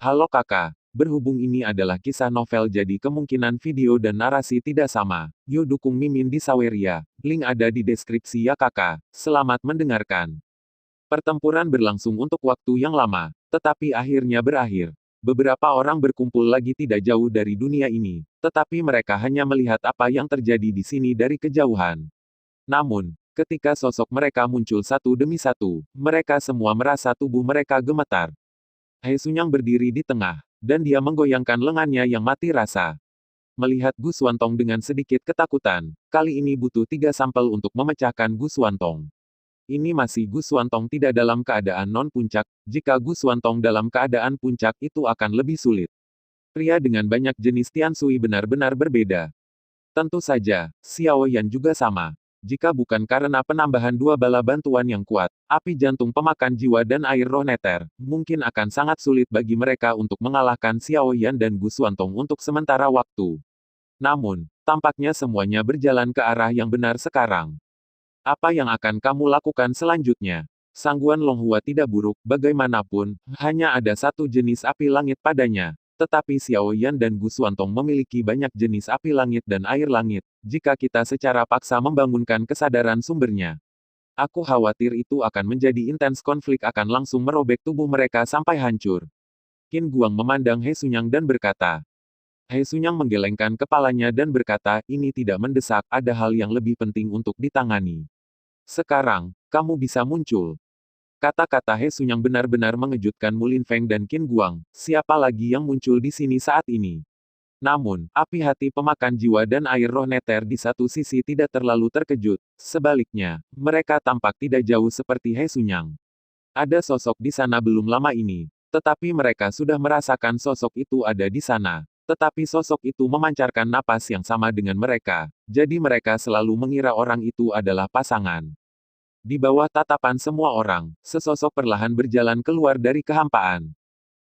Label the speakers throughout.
Speaker 1: Halo kakak, berhubung ini adalah kisah novel jadi kemungkinan video dan narasi tidak sama. Yuk dukung Mimin di Saweria, link ada di deskripsi ya kakak. Selamat mendengarkan. Pertempuran berlangsung untuk waktu yang lama, tetapi akhirnya berakhir. Beberapa orang berkumpul lagi tidak jauh dari dunia ini, tetapi mereka hanya melihat apa yang terjadi di sini dari kejauhan. Namun, ketika sosok mereka muncul satu demi satu, mereka semua merasa tubuh mereka gemetar. He Sunyang berdiri di tengah, dan dia menggoyangkan lengannya yang mati rasa. Melihat Gu Xuantong dengan sedikit ketakutan, kali ini butuh 3 sampel untuk memecahkan Gu Xuantong. Ini masih Gu Xuantong tidak dalam keadaan non-puncak, jika Gu Xuantong dalam keadaan puncak itu akan lebih sulit. Pria dengan banyak jenis Tian Sui benar-benar berbeda. Tentu saja, Xiao Yan juga sama. Jika bukan karena penambahan 2 bala bantuan yang kuat, api jantung pemakan jiwa dan air roh neter, mungkin akan sangat sulit bagi mereka untuk mengalahkan Xiao Yan dan Gu Xuantong untuk sementara waktu. Namun, tampaknya semuanya berjalan ke arah yang benar sekarang. Apa yang akan kamu lakukan selanjutnya? Sangguan Longhua tidak buruk, bagaimanapun, hanya ada satu jenis api langit padanya. Tetapi Xiao Yan dan Gu Xuantong memiliki banyak jenis api langit dan air langit, jika kita secara paksa membangunkan kesadaran sumbernya. Aku khawatir itu akan menjadi intens konflik akan langsung merobek tubuh mereka sampai hancur. Qin Guang memandang He Sunyang dan berkata. He Sunyang menggelengkan kepalanya dan berkata, ini tidak mendesak, ada hal yang lebih penting untuk ditangani. Sekarang, kamu bisa muncul. Kata-kata He Sunyang benar-benar mengejutkan Mulin Feng dan Qin Guang, siapa lagi yang muncul di sini saat ini. Namun, api hati pemakan jiwa dan air roh neter di satu sisi tidak terlalu terkejut, sebaliknya, mereka tampak tidak jauh seperti He Sunyang. Ada sosok di sana belum lama ini, tetapi mereka sudah merasakan sosok itu ada di sana. Tetapi sosok itu memancarkan napas yang sama dengan mereka, jadi mereka selalu mengira orang itu adalah pasangan. Di bawah tatapan semua orang, sesosok perlahan berjalan keluar dari kehampaan.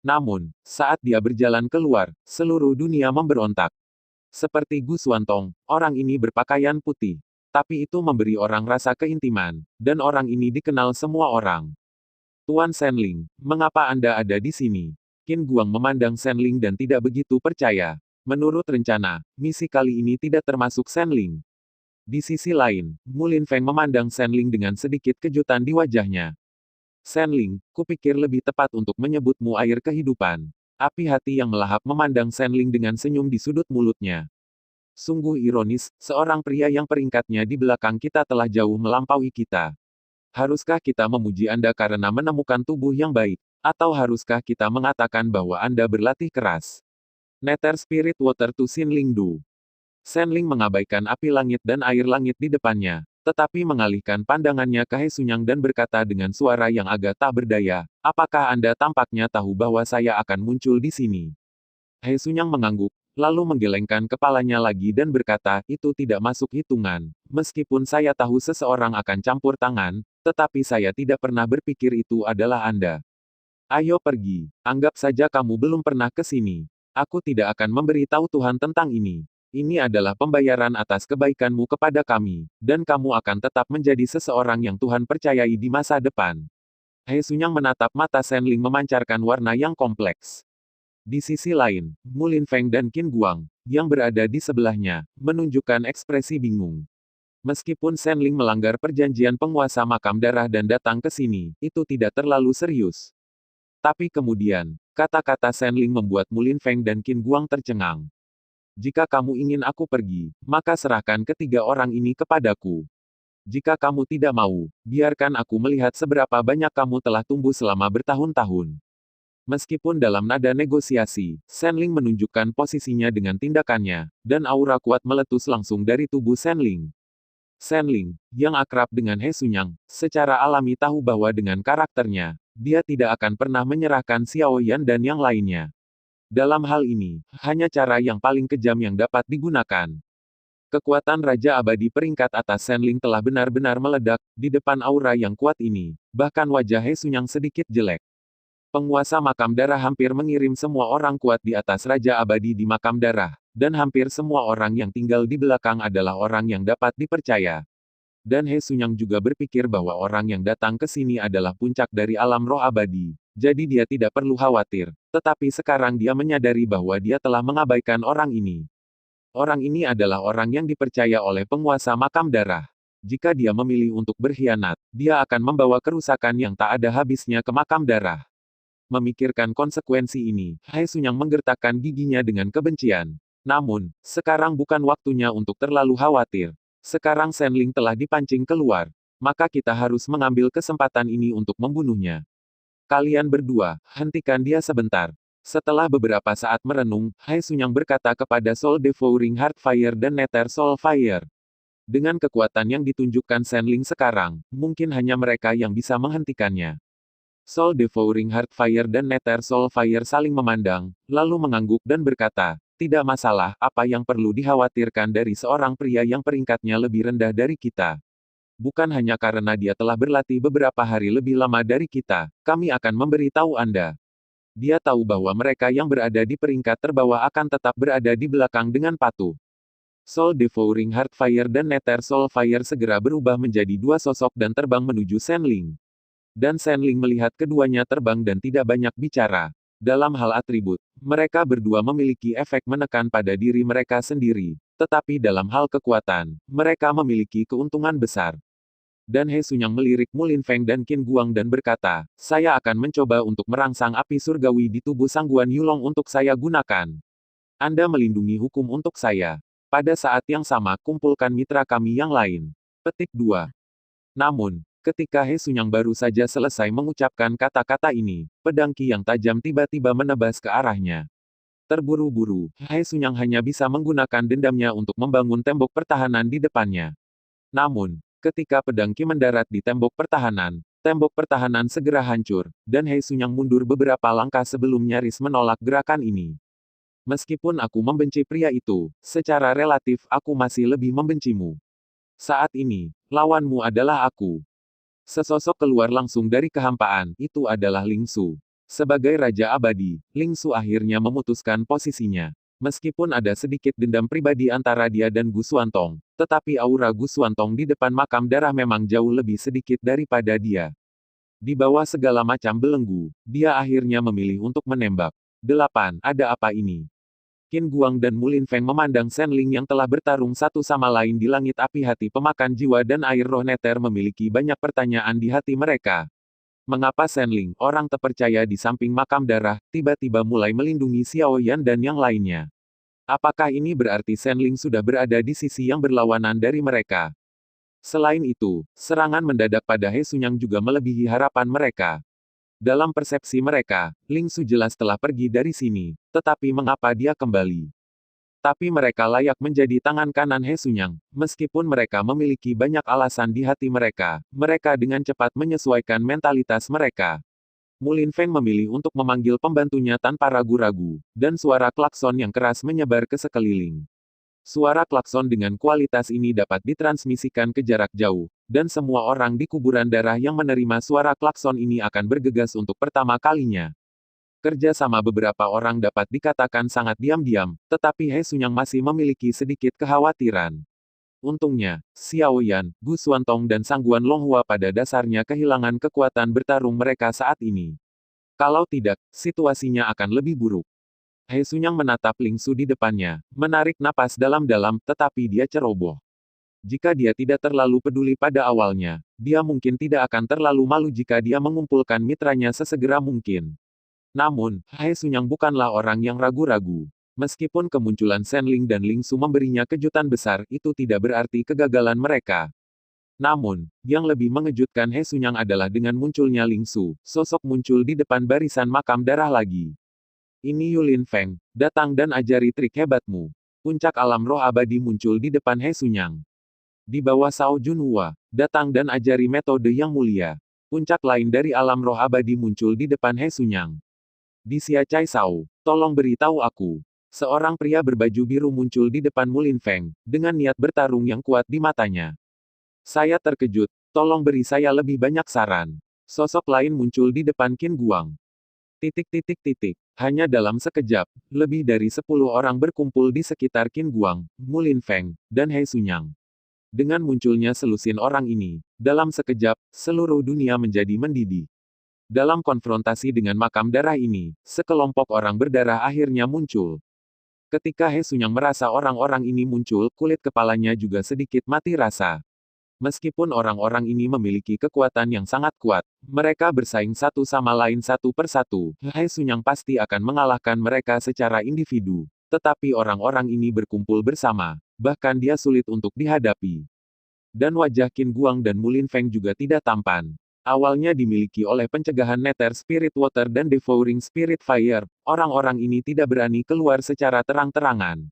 Speaker 1: Namun, saat dia berjalan keluar, seluruh dunia memberontak. Seperti Gu Xuantong, orang ini berpakaian putih. Tapi itu memberi orang rasa keintiman, dan orang ini dikenal semua orang. Tuan Senling, mengapa Anda ada di sini? Qin Guang memandang Senling dan tidak begitu percaya. Menurut rencana, misi kali ini tidak termasuk Senling. Di sisi lain, Mulin Feng memandang Senling dengan sedikit kejutan di wajahnya. Senling, kupikir lebih tepat untuk menyebutmu air kehidupan. Api hati yang melahap memandang Senling dengan senyum di sudut mulutnya. Sungguh ironis, seorang pria yang peringkatnya di belakang kita telah jauh melampaui kita. Haruskah kita memuji Anda karena menemukan tubuh yang baik? Atau haruskah kita mengatakan bahwa Anda berlatih keras? Nether Spirit Water to Xinling Du. Senling mengabaikan api langit dan air langit di depannya, tetapi mengalihkan pandangannya ke He Sunyang dan berkata dengan suara yang agak tak berdaya, apakah Anda tampaknya tahu bahwa saya akan muncul di sini? He Sunyang mengangguk, lalu menggelengkan kepalanya lagi dan berkata, itu tidak masuk hitungan. Meskipun saya tahu seseorang akan campur tangan, tetapi saya tidak pernah berpikir itu adalah Anda. Ayo pergi, anggap saja kamu belum pernah ke sini. Aku tidak akan memberi tahu Tuhan tentang ini. Ini adalah pembayaran atas kebaikanmu kepada kami, dan kamu akan tetap menjadi seseorang yang Tuhan percayai di masa depan. He Sunyang menatap mata Senling memancarkan warna yang kompleks. Di sisi lain, Mulin Feng dan Qin Guang, yang berada di sebelahnya, menunjukkan ekspresi bingung. Meskipun Senling melanggar perjanjian penguasa makam darah dan datang ke sini, itu tidak terlalu serius. Tapi kemudian, kata-kata Senling membuat Mulin Feng dan Qin Guang tercengang. Jika kamu ingin aku pergi, maka serahkan ketiga orang ini kepadaku. Jika kamu tidak mau, biarkan aku melihat seberapa banyak kamu telah tumbuh selama bertahun-tahun. Meskipun dalam nada negosiasi, Senling menunjukkan posisinya dengan tindakannya, dan aura kuat meletus langsung dari tubuh Senling. Senling, yang akrab dengan He Sunyang, secara alami tahu bahwa dengan karakternya, dia tidak akan pernah menyerahkan Xiao Yan dan yang lainnya. Dalam hal ini, hanya cara yang paling kejam yang dapat digunakan. Kekuatan Raja Abadi peringkat atas Senling telah benar-benar meledak, di depan aura yang kuat ini, bahkan wajah He Sunyang sedikit jelek. Penguasa makam darah hampir mengirim semua orang kuat di atas Raja Abadi di makam darah, dan hampir semua orang yang tinggal di belakang adalah orang yang dapat dipercaya. Dan He Sunyang juga berpikir bahwa orang yang datang ke sini adalah puncak dari alam roh abadi, Jadi dia tidak perlu khawatir. Tetapi sekarang dia menyadari bahwa dia telah mengabaikan orang ini. Orang ini adalah orang yang dipercaya oleh penguasa makam darah. Jika dia memilih untuk berkhianat, dia akan membawa kerusakan yang tak ada habisnya ke makam darah. Memikirkan konsekuensi ini, Hai Sunyang menggertakkan giginya dengan kebencian. Namun, sekarang bukan waktunya untuk terlalu khawatir. Sekarang Shenling telah dipancing keluar. Maka kita harus mengambil kesempatan ini untuk membunuhnya. Kalian berdua, hentikan dia sebentar. Setelah beberapa saat merenung, Hai Sunyang berkata kepada Soul Devouring Heart Fire dan Nether Soul Fire. Dengan kekuatan yang ditunjukkan Shenling sekarang, mungkin hanya mereka yang bisa menghentikannya. Soul Devouring Heart Fire dan Nether Soul Fire saling memandang, lalu mengangguk dan berkata, tidak masalah, apa yang perlu dikhawatirkan dari seorang pria yang peringkatnya lebih rendah dari kita. Bukan hanya karena dia telah berlatih beberapa hari lebih lama dari kita, kami akan memberitahu Anda. Dia tahu bahwa mereka yang berada di peringkat terbawah akan tetap berada di belakang dengan patuh. Soul Devouring Heart Fire dan Nether Soul Fire segera berubah menjadi dua sosok dan terbang menuju Shenling. Dan Shenling melihat keduanya terbang dan tidak banyak bicara. Dalam hal atribut, mereka berdua memiliki efek menekan pada diri mereka sendiri. Tetapi dalam hal kekuatan, mereka memiliki keuntungan besar. Dan He Sunyang melirik Mulin Feng dan Qin Guang dan berkata, saya akan mencoba untuk merangsang api surgawi di tubuh Sangguan Yulong untuk saya gunakan. Anda melindungi hukum untuk saya. Pada saat yang sama kumpulkan mitra kami yang lain. Petik 2. Namun, ketika He Sunyang baru saja selesai mengucapkan kata-kata ini, pedang Qi yang tajam tiba-tiba menebas ke arahnya. Terburu-buru, He Sunyang hanya bisa menggunakan dendamnya untuk membangun tembok pertahanan di depannya. Namun, ketika pedang Qi mendarat di tembok pertahanan segera hancur, dan He Sunyang mundur beberapa langkah sebelum nyaris menolak gerakan ini. Meskipun aku membenci pria itu, secara relatif aku masih lebih membencimu. Saat ini, lawanmu adalah aku. Sesosok keluar langsung dari kehampaan, itu adalah Ling Su. Sebagai Raja Abadi, Ling Su akhirnya memutuskan posisinya. Meskipun ada sedikit dendam pribadi antara dia dan Gu Xuantong, tetapi aura Gu Xuantong di depan makam darah memang jauh lebih sedikit daripada dia. Di bawah segala macam belenggu, dia akhirnya memilih untuk menembak. 8. Ada apa ini? Qin Guang dan Mulin Feng memandang Shenling yang telah bertarung satu sama lain di langit api. Hati pemakan jiwa dan air roh Nether memiliki banyak pertanyaan di hati mereka. Mengapa Shenling, orang terpercaya di samping makam darah, tiba-tiba mulai melindungi Xiao Yan dan yang lainnya? Apakah ini berarti Shenling sudah berada di sisi yang berlawanan dari mereka? Selain itu, serangan mendadak pada He Sunyang juga melebihi harapan mereka. Dalam persepsi mereka, Ling Su jelas telah pergi dari sini, tetapi mengapa dia kembali? Tapi mereka layak menjadi tangan kanan He Sunyang, meskipun mereka memiliki banyak alasan di hati mereka, mereka dengan cepat menyesuaikan mentalitas mereka. Mulin Feng memilih untuk memanggil pembantunya tanpa ragu-ragu, dan suara klakson yang keras menyebar ke sekeliling. Suara klakson dengan kualitas ini dapat ditransmisikan ke jarak jauh, dan semua orang di kuburan darah yang menerima suara klakson ini akan bergegas untuk pertama kalinya. Kerja sama beberapa orang dapat dikatakan sangat diam-diam, tetapi He Sunyang masih memiliki sedikit kekhawatiran. Untungnya, Xiao Yan, Gu Xuantong dan Sangguan Longhua pada dasarnya kehilangan kekuatan bertarung mereka saat ini. Kalau tidak, situasinya akan lebih buruk. He Sunyang menatap Ling Su di depannya, menarik napas dalam-dalam, tetapi dia ceroboh. Jika dia tidak terlalu peduli pada awalnya, dia mungkin tidak akan terlalu malu jika dia mengumpulkan mitranya sesegera mungkin. Namun, He Sunyang bukanlah orang yang ragu-ragu. Meskipun kemunculan Shenling dan Ling Su memberinya kejutan besar, itu tidak berarti kegagalan mereka. Namun, yang lebih mengejutkan He Sunyang adalah dengan munculnya Ling Su, sosok muncul di depan barisan makam darah lagi. Ini Yulin Feng, datang dan ajari trik hebatmu. Puncak alam roh abadi muncul di depan He Sunyang. Di bawah Shao Junhua, datang dan ajari metode yang mulia. Puncak lain dari alam roh abadi muncul di depan He Sunyang. Di Xia Cai Shao, tolong beritahu aku. Seorang pria berbaju biru muncul di depan Mulin Feng, dengan niat bertarung yang kuat di matanya. Saya terkejut, tolong beri saya lebih banyak saran. Sosok lain muncul di depan Qin Guang. Hanya dalam sekejap, lebih dari 10 orang berkumpul di sekitar Qin Guang, Mulin Feng, dan He Sunyang. Dengan munculnya selusin orang ini, dalam sekejap, seluruh dunia menjadi mendidih. Dalam konfrontasi dengan makam darah ini, sekelompok orang berdarah akhirnya muncul. Ketika He Sunyang merasa orang-orang ini muncul, kulit kepalanya juga sedikit mati rasa. Meskipun orang-orang ini memiliki kekuatan yang sangat kuat, mereka bersaing satu sama lain satu persatu, He Sunyang pasti akan mengalahkan mereka secara individu. Tetapi orang-orang ini berkumpul bersama, bahkan dia sulit untuk dihadapi. Dan wajah Qin Guang dan Mulin Feng juga tidak tampan. Awalnya dimiliki oleh pencegahan Nether Spirit Water dan Devouring Spirit Fire, orang-orang ini tidak berani keluar secara terang-terangan.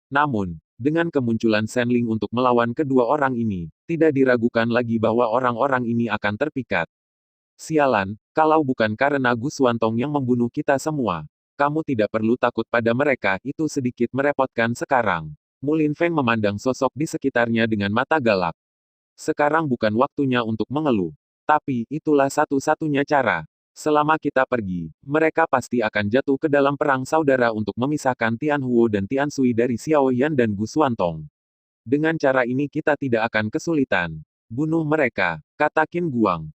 Speaker 1: Namun, dengan kemunculan Shenling untuk melawan kedua orang ini, tidak diragukan lagi bahwa orang-orang ini akan terpikat. Sialan, kalau bukan karena Gu Xuantong yang membunuh kita semua, kamu tidak perlu takut pada mereka, itu sedikit merepotkan sekarang. Mulin Feng memandang sosok di sekitarnya dengan mata galak. Sekarang bukan waktunya untuk mengeluh. Tapi, itulah satu-satunya cara. Selama kita pergi, mereka pasti akan jatuh ke dalam perang saudara untuk memisahkan Tian Huo dan Tian Sui dari Xiao Yan dan Gu Xuantong. Dengan cara ini kita tidak akan kesulitan. Bunuh mereka, kata Qin Guang.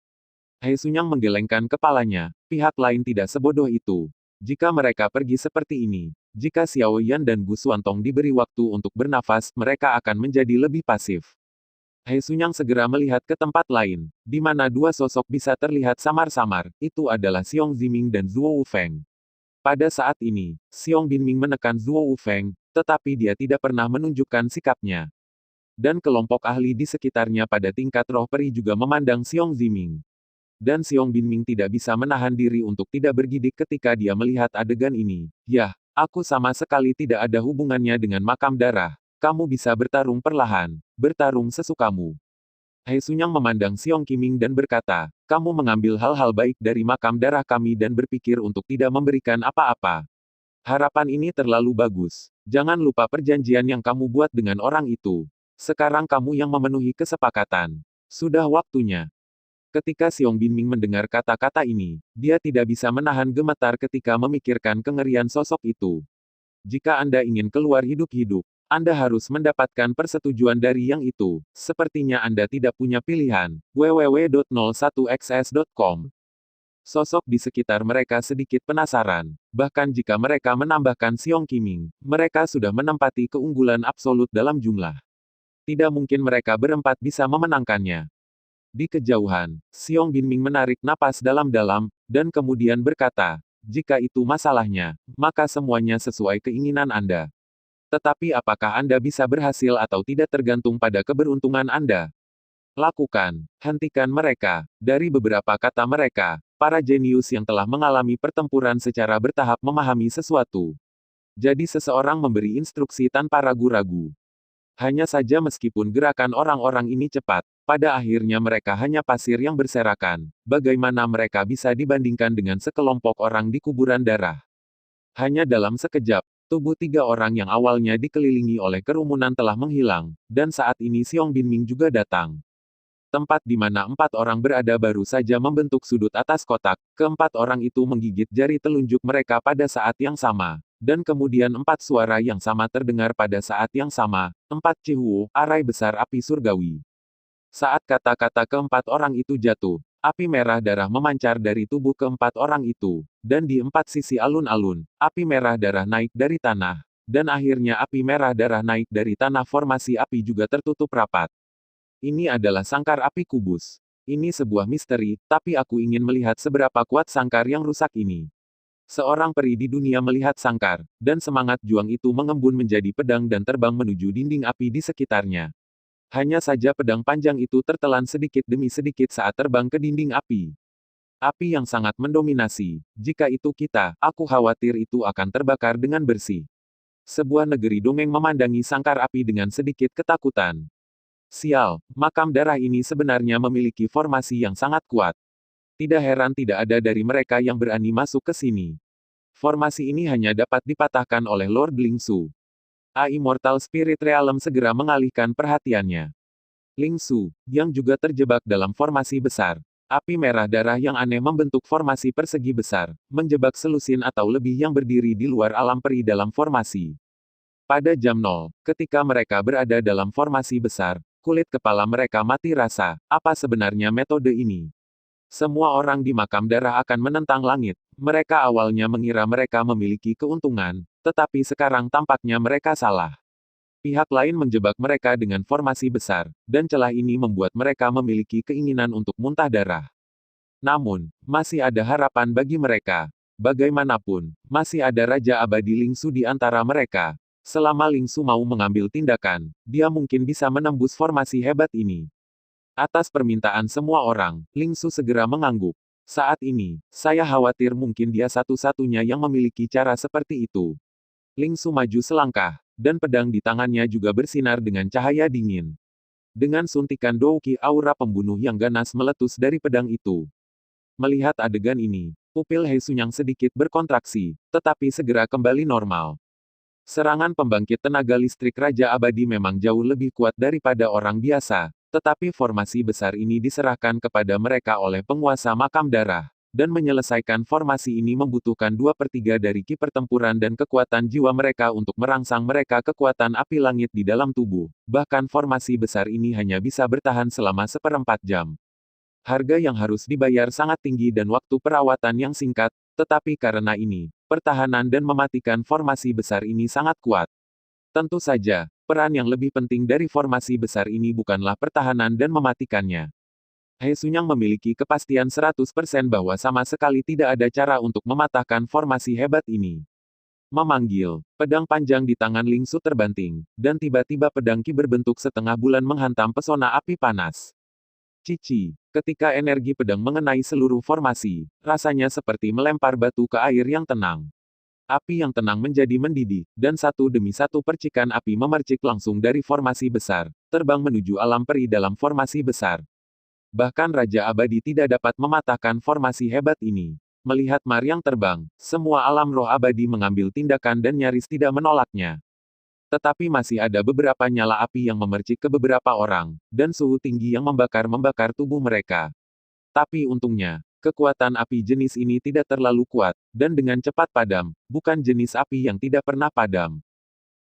Speaker 1: He Sunyang menggelengkan kepalanya, pihak lain tidak sebodoh itu. Jika mereka pergi seperti ini, jika Xiao Yan dan Gu Xuantong diberi waktu untuk bernafas, mereka akan menjadi lebih pasif. He Sunyang segera melihat ke tempat lain, di mana dua sosok bisa terlihat samar-samar, itu adalah Xiong Ziming dan Zhuo Wufeng. Pada saat ini, Xiong Binming menekan Zhuo Wufeng, tetapi dia tidak pernah menunjukkan sikapnya. Dan kelompok ahli di sekitarnya pada tingkat roh peri juga memandang Xiong Ziming. Dan Xiong Binming tidak bisa menahan diri untuk tidak bergidik ketika dia melihat adegan ini. Yah, aku sama sekali tidak ada hubungannya dengan makam darah. Kamu bisa bertarung perlahan, bertarung sesukamu. He Sunyang memandang Xiong Qiming dan berkata, kamu mengambil hal-hal baik dari makam darah kami dan berpikir untuk tidak memberikan apa-apa. Harapan ini terlalu bagus. Jangan lupa perjanjian yang kamu buat dengan orang itu. Sekarang kamu yang memenuhi kesepakatan. Sudah waktunya. Ketika Xiong Binming mendengar kata-kata ini, dia tidak bisa menahan gemetar ketika memikirkan kengerian sosok itu. Jika Anda ingin keluar hidup-hidup, Anda harus mendapatkan persetujuan dari yang itu. Sepertinya Anda tidak punya pilihan. www.01xs.com. Sosok di sekitar mereka sedikit penasaran. Bahkan jika mereka menambahkan Xiong Qiming, mereka sudah menempati keunggulan absolut dalam jumlah. Tidak mungkin mereka berempat bisa memenangkannya. Di kejauhan, Xiong Binming menarik napas dalam-dalam, dan kemudian berkata, jika itu masalahnya, maka semuanya sesuai keinginan Anda. Tetapi apakah Anda bisa berhasil atau tidak tergantung pada keberuntungan Anda. Lakukan, hentikan mereka. Dari beberapa kata mereka, para jenius yang telah mengalami pertempuran secara bertahap memahami sesuatu. Jadi seseorang memberi instruksi tanpa ragu-ragu. Hanya saja meskipun gerakan orang-orang ini cepat, pada akhirnya mereka hanya pasir yang berserakan. Bagaimana mereka bisa dibandingkan dengan sekelompok orang di kuburan darah? Hanya dalam sekejap, tubuh tiga orang yang awalnya dikelilingi oleh kerumunan telah menghilang, dan saat ini Xiong Binming juga datang. Tempat di mana empat orang berada baru saja membentuk sudut atas kotak, keempat orang itu menggigit jari telunjuk mereka pada saat yang sama. Dan kemudian empat suara yang sama terdengar pada saat yang sama, empat Cihuo, arai besar api surgawi. Saat kata-kata keempat orang itu jatuh, api merah darah memancar dari tubuh keempat orang itu, dan di empat sisi alun-alun, api merah darah naik dari tanah, dan akhirnya api merah darah naik dari tanah formasi api juga tertutup rapat. Ini adalah sangkar api kubus. Ini sebuah misteri, tapi aku ingin melihat seberapa kuat sangkar yang rusak ini. Seorang peri di dunia melihat sangkar, dan semangat juang itu mengembun menjadi pedang dan terbang menuju dinding api di sekitarnya. Hanya saja pedang panjang itu tertelan sedikit demi sedikit saat terbang ke dinding api. Api yang sangat mendominasi. Jika itu kita, aku khawatir itu akan terbakar dengan bersih. Sebuah negeri dongeng memandangi sangkar api dengan sedikit ketakutan. Sial, makam darah ini sebenarnya memiliki formasi yang sangat kuat. Tidak heran tidak ada dari mereka yang berani masuk ke sini. Formasi ini hanya dapat dipatahkan oleh Lord Lingsu. A Immortal Spirit Realm segera mengalihkan perhatiannya. Lingsu, yang juga terjebak dalam formasi besar. Api merah darah yang aneh membentuk formasi persegi besar, menjebak selusin atau lebih yang berdiri di luar alam peri dalam formasi. Pada jam 0, ketika mereka berada dalam formasi besar, kulit kepala mereka mati rasa. Apa sebenarnya metode ini? Semua orang di makam darah akan menentang langit. Mereka awalnya mengira mereka memiliki keuntungan, tetapi sekarang tampaknya mereka salah. Pihak lain menjebak mereka dengan formasi besar, dan celah ini membuat mereka memiliki keinginan untuk muntah darah. Namun, masih ada harapan bagi mereka. Bagaimanapun, masih ada Raja Abadi Lingsu di antara mereka. Selama Lingsu mau mengambil tindakan, dia mungkin bisa menembus formasi hebat ini. Atas permintaan semua orang, Lingsu segera mengangguk. Saat ini, saya khawatir mungkin dia satu-satunya yang memiliki cara seperti itu. Lingsu maju selangkah, dan pedang di tangannya juga bersinar dengan cahaya dingin. Dengan suntikan douki aura pembunuh yang ganas meletus dari pedang itu. Melihat adegan ini, pupil He Sunyang sedikit berkontraksi, tetapi segera kembali normal. Serangan pembangkit tenaga listrik Raja Abadi memang jauh lebih kuat daripada orang biasa, tetapi formasi besar ini diserahkan kepada mereka oleh penguasa makam darah, dan menyelesaikan formasi ini membutuhkan 2/3 dari ki pertempuran dan kekuatan jiwa mereka untuk merangsang mereka kekuatan api langit di dalam tubuh. Bahkan formasi besar ini hanya bisa bertahan selama 1/4 jam. Harga yang harus dibayar sangat tinggi dan waktu perawatan yang singkat, tetapi karena ini, pertahanan dan mematikan formasi besar ini sangat kuat. Tentu saja, peran yang lebih penting dari formasi besar ini bukanlah pertahanan dan mematikannya. He Sunyang memiliki kepastian 100% bahwa sama sekali tidak ada cara untuk mematahkan formasi hebat ini. Memanggil, pedang panjang di tangan Lingsu terbanting, dan tiba-tiba pedang Ki berbentuk setengah bulan menghantam pesona api panas. Cici, ketika energi pedang mengenai seluruh formasi, rasanya seperti melempar batu ke air yang tenang. Api yang tenang menjadi mendidih, dan satu demi satu percikan api memercik langsung dari formasi besar, terbang menuju alam peri dalam formasi besar. Bahkan Raja Abadi tidak dapat mematahkan formasi hebat ini. Melihat Mar yang terbang, semua alam roh abadi mengambil tindakan dan nyaris tidak menolaknya. Tetapi masih ada beberapa nyala api yang memercik ke beberapa orang, dan suhu tinggi yang membakar tubuh mereka. Tapi untungnya, kekuatan api jenis ini tidak terlalu kuat, dan dengan cepat padam, bukan jenis api yang tidak pernah padam.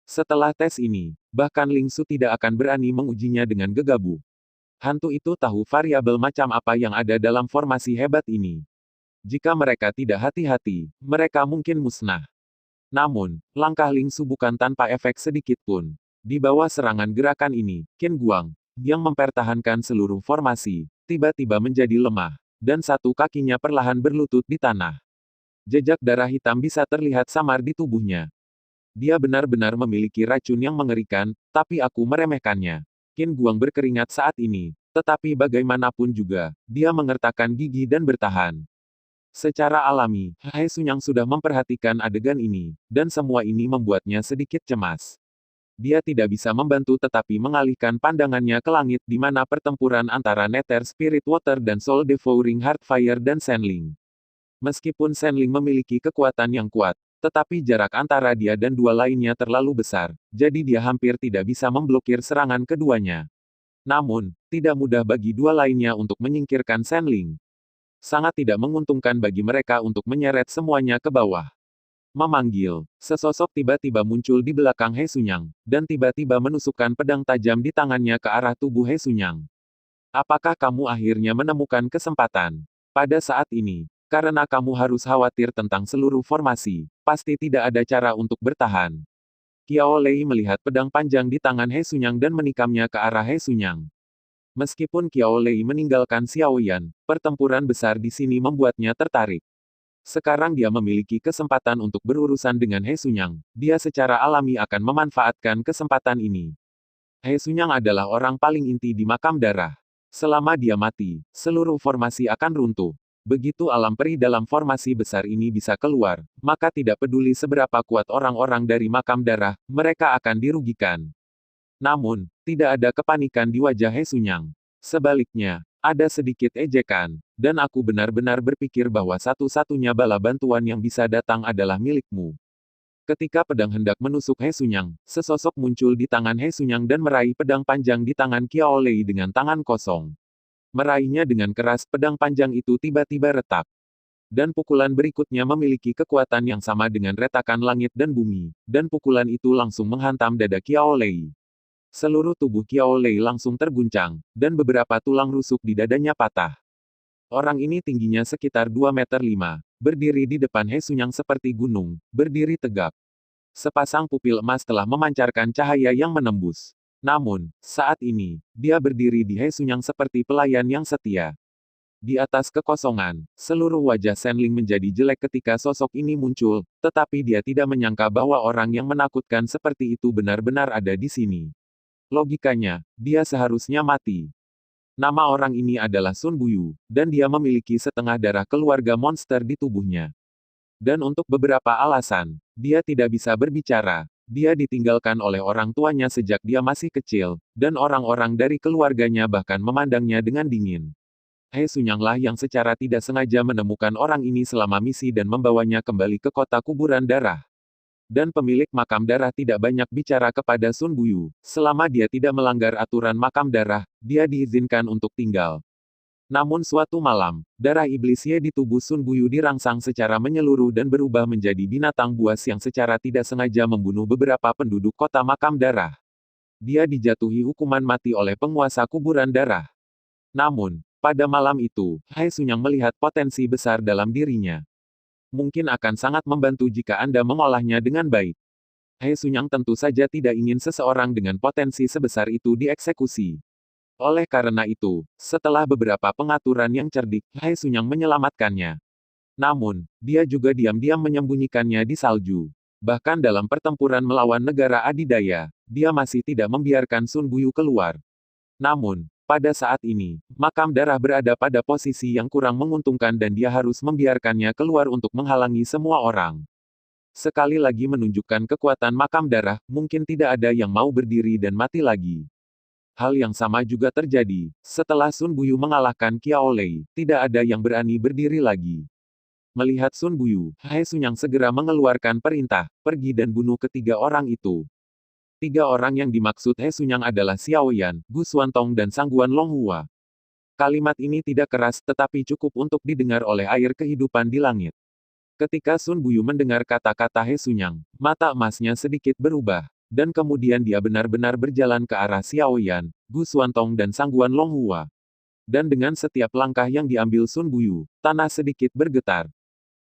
Speaker 1: Setelah tes ini, bahkan Lingsu tidak akan berani mengujinya dengan gegabah. Hantu itu tahu variabel macam apa yang ada dalam formasi hebat ini. Jika mereka tidak hati-hati, mereka mungkin musnah. Namun, langkah Lingsu bukan tanpa efek sedikit pun. Di bawah serangan gerakan ini, Qin Guang, yang mempertahankan seluruh formasi, tiba-tiba menjadi lemah, dan satu kakinya perlahan berlutut di tanah. Jejak darah hitam bisa terlihat samar di tubuhnya. Dia benar-benar memiliki racun yang mengerikan, tapi aku meremehkannya. Qin Guang berkeringat saat ini, tetapi bagaimanapun juga, dia mengertakkan gigi dan bertahan. Secara alami, He Sunyang sudah memperhatikan adegan ini, dan semua ini membuatnya sedikit cemas. Dia tidak bisa membantu tetapi mengalihkan pandangannya ke langit di mana pertempuran antara Nether Spirit Water dan Soul Devouring Heart Fire dan Shenling. Meskipun Shenling memiliki kekuatan yang kuat, tetapi jarak antara dia dan dua lainnya terlalu besar, jadi dia hampir tidak bisa memblokir serangan keduanya. Namun, tidak mudah bagi dua lainnya untuk menyingkirkan Shenling. Sangat tidak menguntungkan bagi mereka untuk menyeret semuanya ke bawah. Memanggil, sesosok tiba-tiba muncul di belakang He Sunyang, dan tiba-tiba menusukkan pedang tajam di tangannya ke arah tubuh He Sunyang. Apakah kamu akhirnya menemukan kesempatan? Pada saat ini, karena kamu harus khawatir tentang seluruh formasi, pasti tidak ada cara untuk bertahan. Qiao Lei melihat pedang panjang di tangan He Sunyang dan menikamnya ke arah He Sunyang. Meskipun Qiao Lei meninggalkan Xiao Yan, pertempuran besar di sini membuatnya tertarik. Sekarang dia memiliki kesempatan untuk berurusan dengan He Sunyang, dia secara alami akan memanfaatkan kesempatan ini. He Sunyang adalah orang paling inti di makam darah. Selama dia mati, seluruh formasi akan runtuh. Begitu alam peri dalam formasi besar ini bisa keluar, maka tidak peduli seberapa kuat orang-orang dari makam darah, mereka akan dirugikan. Namun, tidak ada kepanikan di wajah He Sunyang. Sebaliknya, ada sedikit ejekan, dan aku benar-benar berpikir bahwa satu-satunya bala bantuan yang bisa datang adalah milikmu. Ketika pedang hendak menusuk He Sunyang, sesosok muncul di tangan He Sunyang dan meraih pedang panjang di tangan Qiao Lei dengan tangan kosong. Meraihnya dengan keras, pedang panjang itu tiba-tiba retak. Dan pukulan berikutnya memiliki kekuatan yang sama dengan retakan langit dan bumi, dan pukulan itu langsung menghantam dada Qiao Lei. Seluruh tubuh Qiao Lei langsung terguncang, dan beberapa tulang rusuk di dadanya patah. Orang ini tingginya sekitar 2,5 meter, berdiri di depan He Sunyang seperti gunung, berdiri tegak. Sepasang pupil emas telah memancarkan cahaya yang menembus. Namun, saat ini, dia berdiri di He Sunyang seperti pelayan yang setia. Di atas kekosongan, seluruh wajah Senling menjadi jelek ketika sosok ini muncul, tetapi dia tidak menyangka bahwa orang yang menakutkan seperti itu benar-benar ada di sini. Logikanya, dia seharusnya mati. Nama orang ini adalah Sun Buyu, dan dia memiliki setengah darah keluarga monster di tubuhnya. Dan untuk beberapa alasan, dia tidak bisa berbicara. Dia ditinggalkan oleh orang tuanya sejak dia masih kecil, dan orang-orang dari keluarganya bahkan memandangnya dengan dingin. He Sunyanglah yang secara tidak sengaja menemukan orang ini selama misi dan membawanya kembali ke kota kuburan darah. Dan pemilik makam darah tidak banyak bicara kepada Sun Buyu. Selama dia tidak melanggar aturan makam darah, dia diizinkan untuk tinggal. Namun suatu malam, darah iblis Ye di tubuh Sun Buyu dirangsang secara menyeluruh dan berubah menjadi binatang buas yang secara tidak sengaja membunuh beberapa penduduk kota makam darah. Dia dijatuhi hukuman mati oleh penguasa kuburan darah. Namun, pada malam itu, He Sunyang melihat potensi besar dalam dirinya. Mungkin akan sangat membantu jika Anda mengolahnya dengan baik. He Sunyang tentu saja tidak ingin seseorang dengan potensi sebesar itu dieksekusi. Oleh karena itu, setelah beberapa pengaturan yang cerdik, He Sunyang menyelamatkannya. Namun, dia juga diam-diam menyembunyikannya di salju. Bahkan dalam pertempuran melawan negara adidaya, dia masih tidak membiarkan Sun Buyu keluar. Namun, pada saat ini, makam darah berada pada posisi yang kurang menguntungkan dan dia harus membiarkannya keluar untuk menghalangi semua orang. Sekali lagi menunjukkan kekuatan makam darah, mungkin tidak ada yang mau berdiri dan mati lagi. Hal yang sama juga terjadi, setelah Sun Buyu mengalahkan Qiao Lei, tidak ada yang berani berdiri lagi. Melihat Sun Buyu, He Sunyang segera mengeluarkan perintah, pergi dan bunuh ketiga orang itu. Tiga orang yang dimaksud He Sunyang adalah Xiao Yan, Gu Xuantong dan Sangguan Longhua. Kalimat ini tidak keras tetapi cukup untuk didengar oleh air kehidupan di langit. Ketika Sun Buyu mendengar kata-kata He Sunyang, mata emasnya sedikit berubah, dan kemudian dia benar-benar berjalan ke arah Xiao Yan, Gu Xuantong dan Sangguan Longhua. Dan dengan setiap langkah yang diambil Sun Buyu, tanah sedikit bergetar.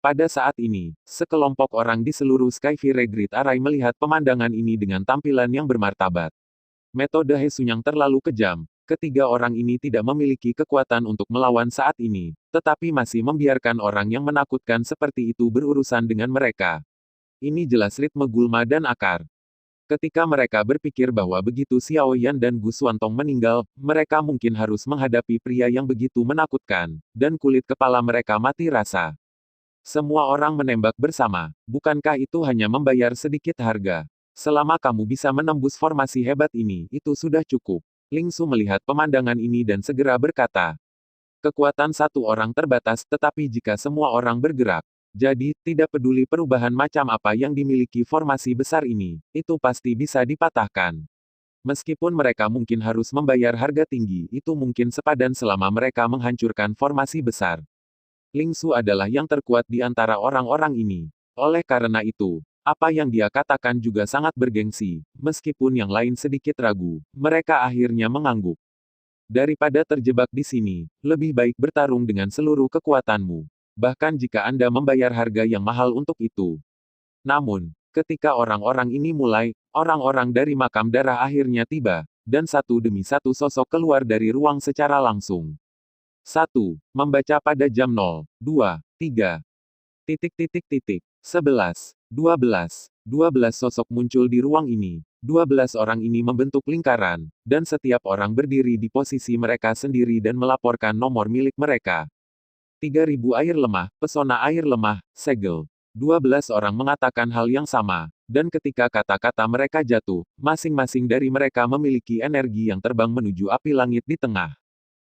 Speaker 1: Pada saat ini, sekelompok orang di seluruh Skyfire Great Array melihat pemandangan ini dengan tampilan yang bermartabat. Metode He Sunyang terlalu kejam. Ketiga orang ini tidak memiliki kekuatan untuk melawan saat ini, tetapi masih membiarkan orang yang menakutkan seperti itu berurusan dengan mereka. Ini jelas ritme gulma dan akar. Ketika mereka berpikir bahwa begitu Xiao Yan dan Gu Xuantong meninggal, mereka mungkin harus menghadapi pria yang begitu menakutkan, dan kulit kepala mereka mati rasa. Semua orang menembak bersama, bukankah itu hanya membayar sedikit harga? Selama kamu bisa menembus formasi hebat ini, itu sudah cukup. Ling Su melihat pemandangan ini dan segera berkata, kekuatan satu orang terbatas tetapi jika semua orang bergerak, jadi, tidak peduli perubahan macam apa yang dimiliki formasi besar ini, itu pasti bisa dipatahkan. Meskipun mereka mungkin harus membayar harga tinggi, itu mungkin sepadan selama mereka menghancurkan formasi besar. Ling Su adalah yang terkuat di antara orang-orang ini. Oleh karena itu, apa yang dia katakan juga sangat bergengsi, meskipun yang lain sedikit ragu, mereka akhirnya mengangguk. Daripada terjebak di sini, lebih baik bertarung dengan seluruh kekuatanmu. Bahkan jika Anda membayar harga yang mahal untuk itu. Namun, ketika orang-orang ini mulai, orang-orang dari makam darah akhirnya tiba, dan satu demi satu sosok keluar dari ruang secara langsung. 1. Membaca pada jam 0, 2, 3. 11, 12. 12 sosok muncul di ruang ini. 12 orang ini membentuk lingkaran, dan setiap orang berdiri di posisi mereka sendiri dan melaporkan nomor milik mereka. 3000 air lemah, pesona air lemah, segel. 12 orang mengatakan hal yang sama, dan ketika kata-kata mereka jatuh, masing-masing dari mereka memiliki energi yang terbang menuju api langit di tengah.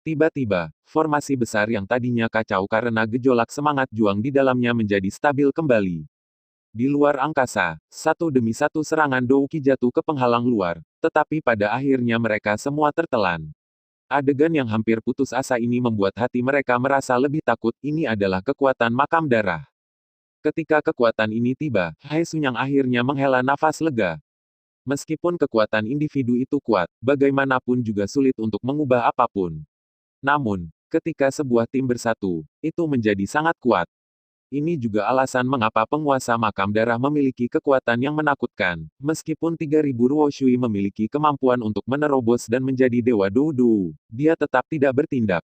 Speaker 1: Tiba-tiba, formasi besar yang tadinya kacau karena gejolak semangat juang di dalamnya menjadi stabil kembali. Di luar angkasa, satu demi satu serangan Douki jatuh ke penghalang luar, tetapi pada akhirnya mereka semua tertelan. Adegan yang hampir putus asa ini membuat hati mereka merasa lebih takut, ini adalah kekuatan makam darah. Ketika kekuatan ini tiba, He Sunyang akhirnya menghela nafas lega. Meskipun kekuatan individu itu kuat, bagaimanapun juga sulit untuk mengubah apapun. Namun, Ketika sebuah tim bersatu, itu menjadi sangat kuat. Ini juga alasan mengapa penguasa makam darah memiliki kekuatan yang menakutkan. Meskipun 3.000 Ruoshui memiliki kemampuan untuk menerobos dan menjadi dewa Doudou, dia tetap tidak bertindak.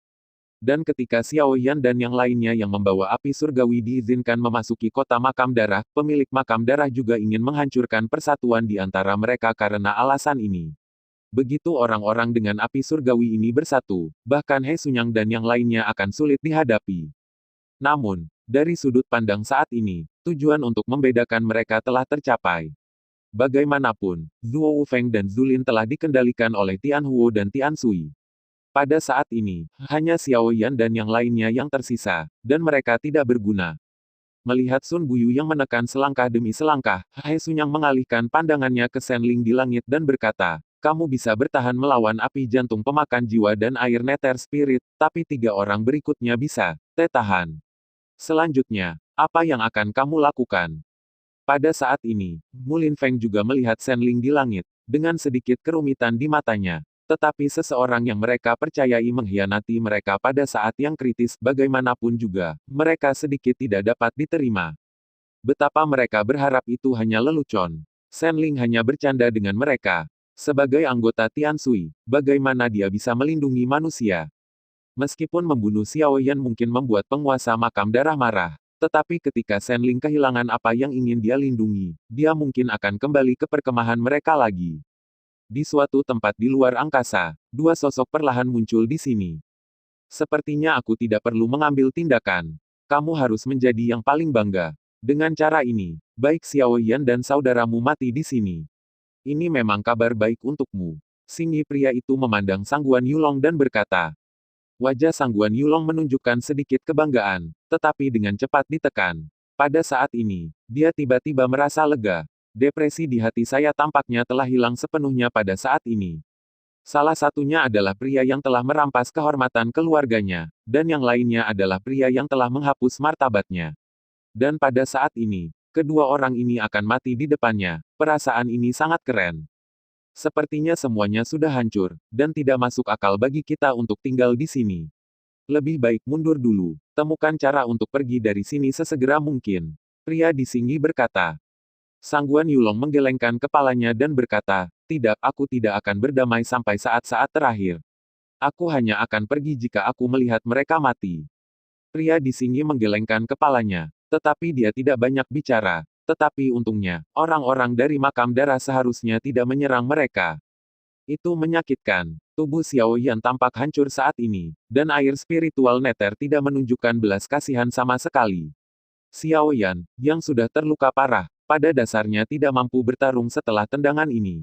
Speaker 1: Dan ketika Xiao Yan dan yang lainnya yang membawa api surgawi diizinkan memasuki kota makam darah, pemilik makam darah juga ingin menghancurkan persatuan di antara mereka karena alasan ini. Begitu orang-orang dengan api surgawi ini bersatu, bahkan He Sunyang dan yang lainnya akan sulit dihadapi. Namun, dari sudut pandang saat ini, tujuan untuk membedakan mereka telah tercapai. Bagaimanapun, Zhuo Wufeng dan Zulin telah dikendalikan oleh Tian Huo dan Tian Sui. Pada saat ini, hanya Xiao Yan dan yang lainnya yang tersisa, dan mereka tidak berguna. Melihat Sun Buyu yang menekan selangkah demi selangkah, He Sunyang mengalihkan pandangannya ke Senling di langit dan berkata, kamu bisa bertahan melawan api jantung pemakan jiwa dan air Nether Spirit, tapi 3 orang berikutnya bisa, tahan. Selanjutnya, apa yang akan kamu lakukan? Pada saat ini, Mulin Feng juga melihat Senling di langit, dengan sedikit kerumitan di matanya. Tetapi seseorang yang mereka percayai mengkhianati mereka pada saat yang kritis, bagaimanapun juga, mereka sedikit tidak dapat diterima. Betapa mereka berharap itu hanya lelucon. Senling hanya bercanda dengan mereka. Sebagai anggota Tian Sui, bagaimana dia bisa melindungi manusia? Meskipun membunuh Xiao Yan mungkin membuat penguasa makam darah marah, tetapi ketika Senling kehilangan apa yang ingin dia lindungi, dia mungkin akan kembali ke perkemahan mereka lagi. Di suatu tempat di luar angkasa, 2 sosok perlahan muncul di sini. Sepertinya aku tidak perlu mengambil tindakan. Kamu harus menjadi yang paling bangga. Dengan cara ini, baik Xiao Yan dan saudaramu mati di sini. Ini memang kabar baik untukmu. Singgi pria itu memandang Sangguan Yulong dan berkata, wajah Sangguan Yulong menunjukkan sedikit kebanggaan, tetapi dengan cepat ditekan. Pada saat ini, dia tiba-tiba merasa lega. Depresi di hati saya tampaknya telah hilang sepenuhnya pada saat ini. Salah satunya adalah pria yang telah merampas kehormatan keluarganya, dan yang lainnya adalah pria yang telah menghapus martabatnya. Dan pada saat ini, kedua orang ini akan mati di depannya. Perasaan ini sangat keren. Sepertinya semuanya sudah hancur, dan tidak masuk akal bagi kita untuk tinggal di sini. Lebih baik mundur dulu, temukan cara untuk pergi dari sini sesegera mungkin. Pria di Singgi berkata. Sangguan Yulong menggelengkan kepalanya dan berkata, tidak, aku tidak akan berdamai sampai saat-saat terakhir. Aku hanya akan pergi jika aku melihat mereka mati. Pria di Singgi menggelengkan kepalanya, tetapi dia tidak banyak bicara. Tetapi untungnya, orang-orang dari makam darah seharusnya tidak menyerang mereka. Itu menyakitkan. Tubuh Xiao Yan tampak hancur saat ini, dan air spiritual Nether tidak menunjukkan belas kasihan sama sekali. Xiao Yan, yang sudah terluka parah, pada dasarnya tidak mampu bertarung setelah tendangan ini.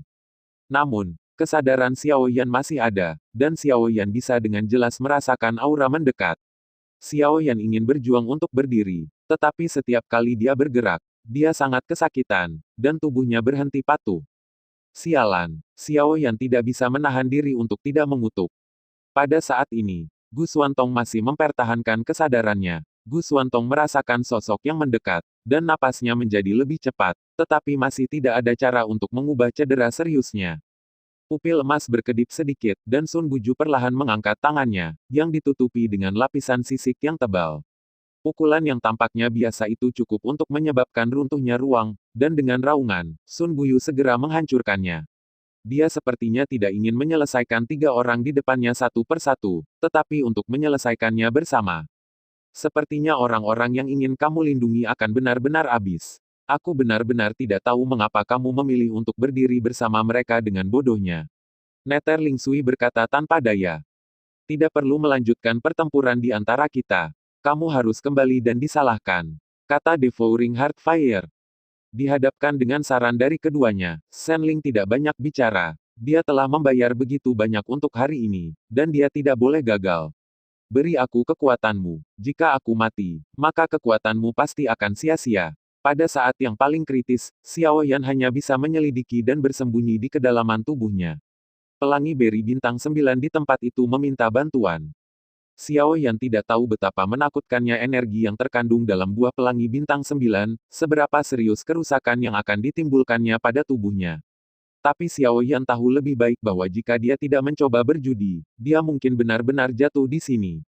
Speaker 1: Namun, kesadaran Xiao Yan masih ada, dan Xiao Yan bisa dengan jelas merasakan aura mendekat. Xiao Yan ingin berjuang untuk berdiri, tetapi setiap kali dia bergerak, dia sangat kesakitan, dan tubuhnya berhenti patuh. Sialan, Xiao Yan tidak bisa menahan diri untuk tidak mengutuk. Pada saat ini, Gu Xuantong masih mempertahankan kesadarannya. Gu Xuantong merasakan sosok yang mendekat, dan napasnya menjadi lebih cepat, tetapi masih tidak ada cara untuk mengubah cedera seriusnya. Pupil emas berkedip sedikit, dan Sun Buju perlahan mengangkat tangannya, yang ditutupi dengan lapisan sisik yang tebal. Pukulan yang tampaknya biasa itu cukup untuk menyebabkan runtuhnya ruang, dan dengan raungan, Sun Buyu segera menghancurkannya. Dia sepertinya tidak ingin menyelesaikan 3 orang di depannya satu persatu, tetapi untuk menyelesaikannya bersama. Sepertinya orang-orang yang ingin kamu lindungi akan benar-benar habis. Aku benar-benar tidak tahu mengapa kamu memilih untuk berdiri bersama mereka dengan bodohnya. Nether Ling Sui berkata tanpa daya. Tidak perlu melanjutkan pertempuran di antara kita. Kamu harus kembali dan disalahkan. Kata Devouring Heart Fire. Dihadapkan dengan saran dari keduanya, Senling tidak banyak bicara. Dia telah membayar begitu banyak untuk hari ini, dan dia tidak boleh gagal. Beri aku kekuatanmu. Jika aku mati, maka kekuatanmu pasti akan sia-sia. Pada saat yang paling kritis, Xiao Yan hanya bisa menyelidiki dan bersembunyi di kedalaman tubuhnya. Pelangi Beri Bintang 9 di tempat itu meminta bantuan. Xiao Yan tidak tahu betapa menakutkannya energi yang terkandung dalam buah pelangi bintang 9, seberapa serius kerusakan yang akan ditimbulkannya pada tubuhnya. Tapi Xiao Yan tahu lebih baik bahwa jika dia tidak mencoba berjudi, dia mungkin benar-benar jatuh di sini.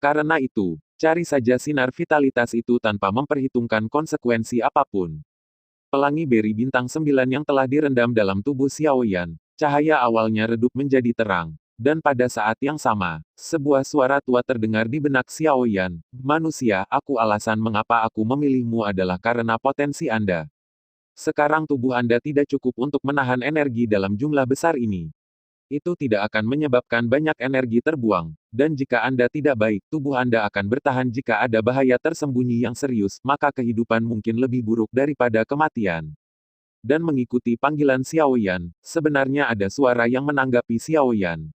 Speaker 1: Karena itu, cari saja sinar vitalitas itu tanpa memperhitungkan konsekuensi apapun. Pelangi beri bintang 9 yang telah direndam dalam tubuh Xiaoyan, cahaya awalnya redup menjadi terang. Dan pada saat yang sama, sebuah suara tua terdengar di benak Xiaoyan, "Manusia, alasan mengapa aku memilihmu adalah karena potensi Anda. Sekarang tubuh Anda tidak cukup untuk menahan energi dalam jumlah besar ini. Itu tidak akan menyebabkan banyak energi terbuang, dan jika Anda tidak baik, tubuh Anda akan bertahan jika ada bahaya tersembunyi yang serius, maka kehidupan mungkin lebih buruk daripada kematian." Dan mengikuti panggilan Xiaoyan, sebenarnya ada suara yang menanggapi Xiaoyan.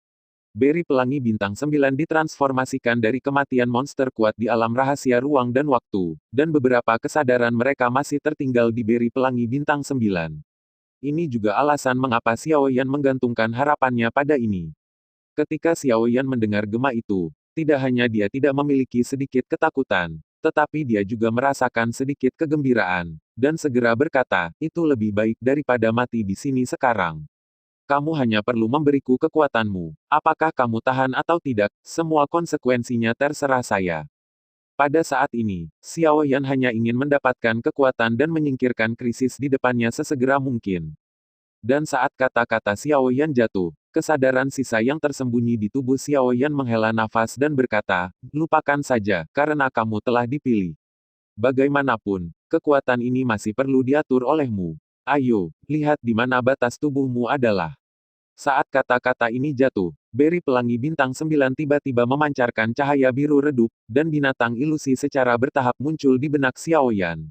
Speaker 1: Beri pelangi bintang 9 ditransformasikan dari kematian monster kuat di alam rahasia ruang dan waktu, dan beberapa kesadaran mereka masih tertinggal di beri pelangi bintang 9. Ini juga alasan mengapa Xiaoyan menggantungkan harapannya pada ini. Ketika Xiaoyan mendengar gema itu, tidak hanya dia tidak memiliki sedikit ketakutan, tetapi dia juga merasakan sedikit kegembiraan, dan segera berkata, "Itu lebih baik daripada mati di sini sekarang. Kamu hanya perlu memberiku kekuatanmu. Apakah kamu tahan atau tidak, semua konsekuensinya terserah saya." Pada saat ini, Xiaoyan hanya ingin mendapatkan kekuatan dan menyingkirkan krisis di depannya sesegera mungkin. Dan saat kata-kata Xiaoyan jatuh, kesadaran sisa yang tersembunyi di tubuh Xiaoyan menghela nafas dan berkata, "Lupakan saja, karena kamu telah dipilih. Bagaimanapun, kekuatan ini masih perlu diatur olehmu. Ayo, lihat di mana batas tubuhmu adalah." Saat kata-kata ini jatuh, beri pelangi bintang 9 tiba-tiba memancarkan cahaya biru redup, dan binatang ilusi secara bertahap muncul di benak Xiaoyan.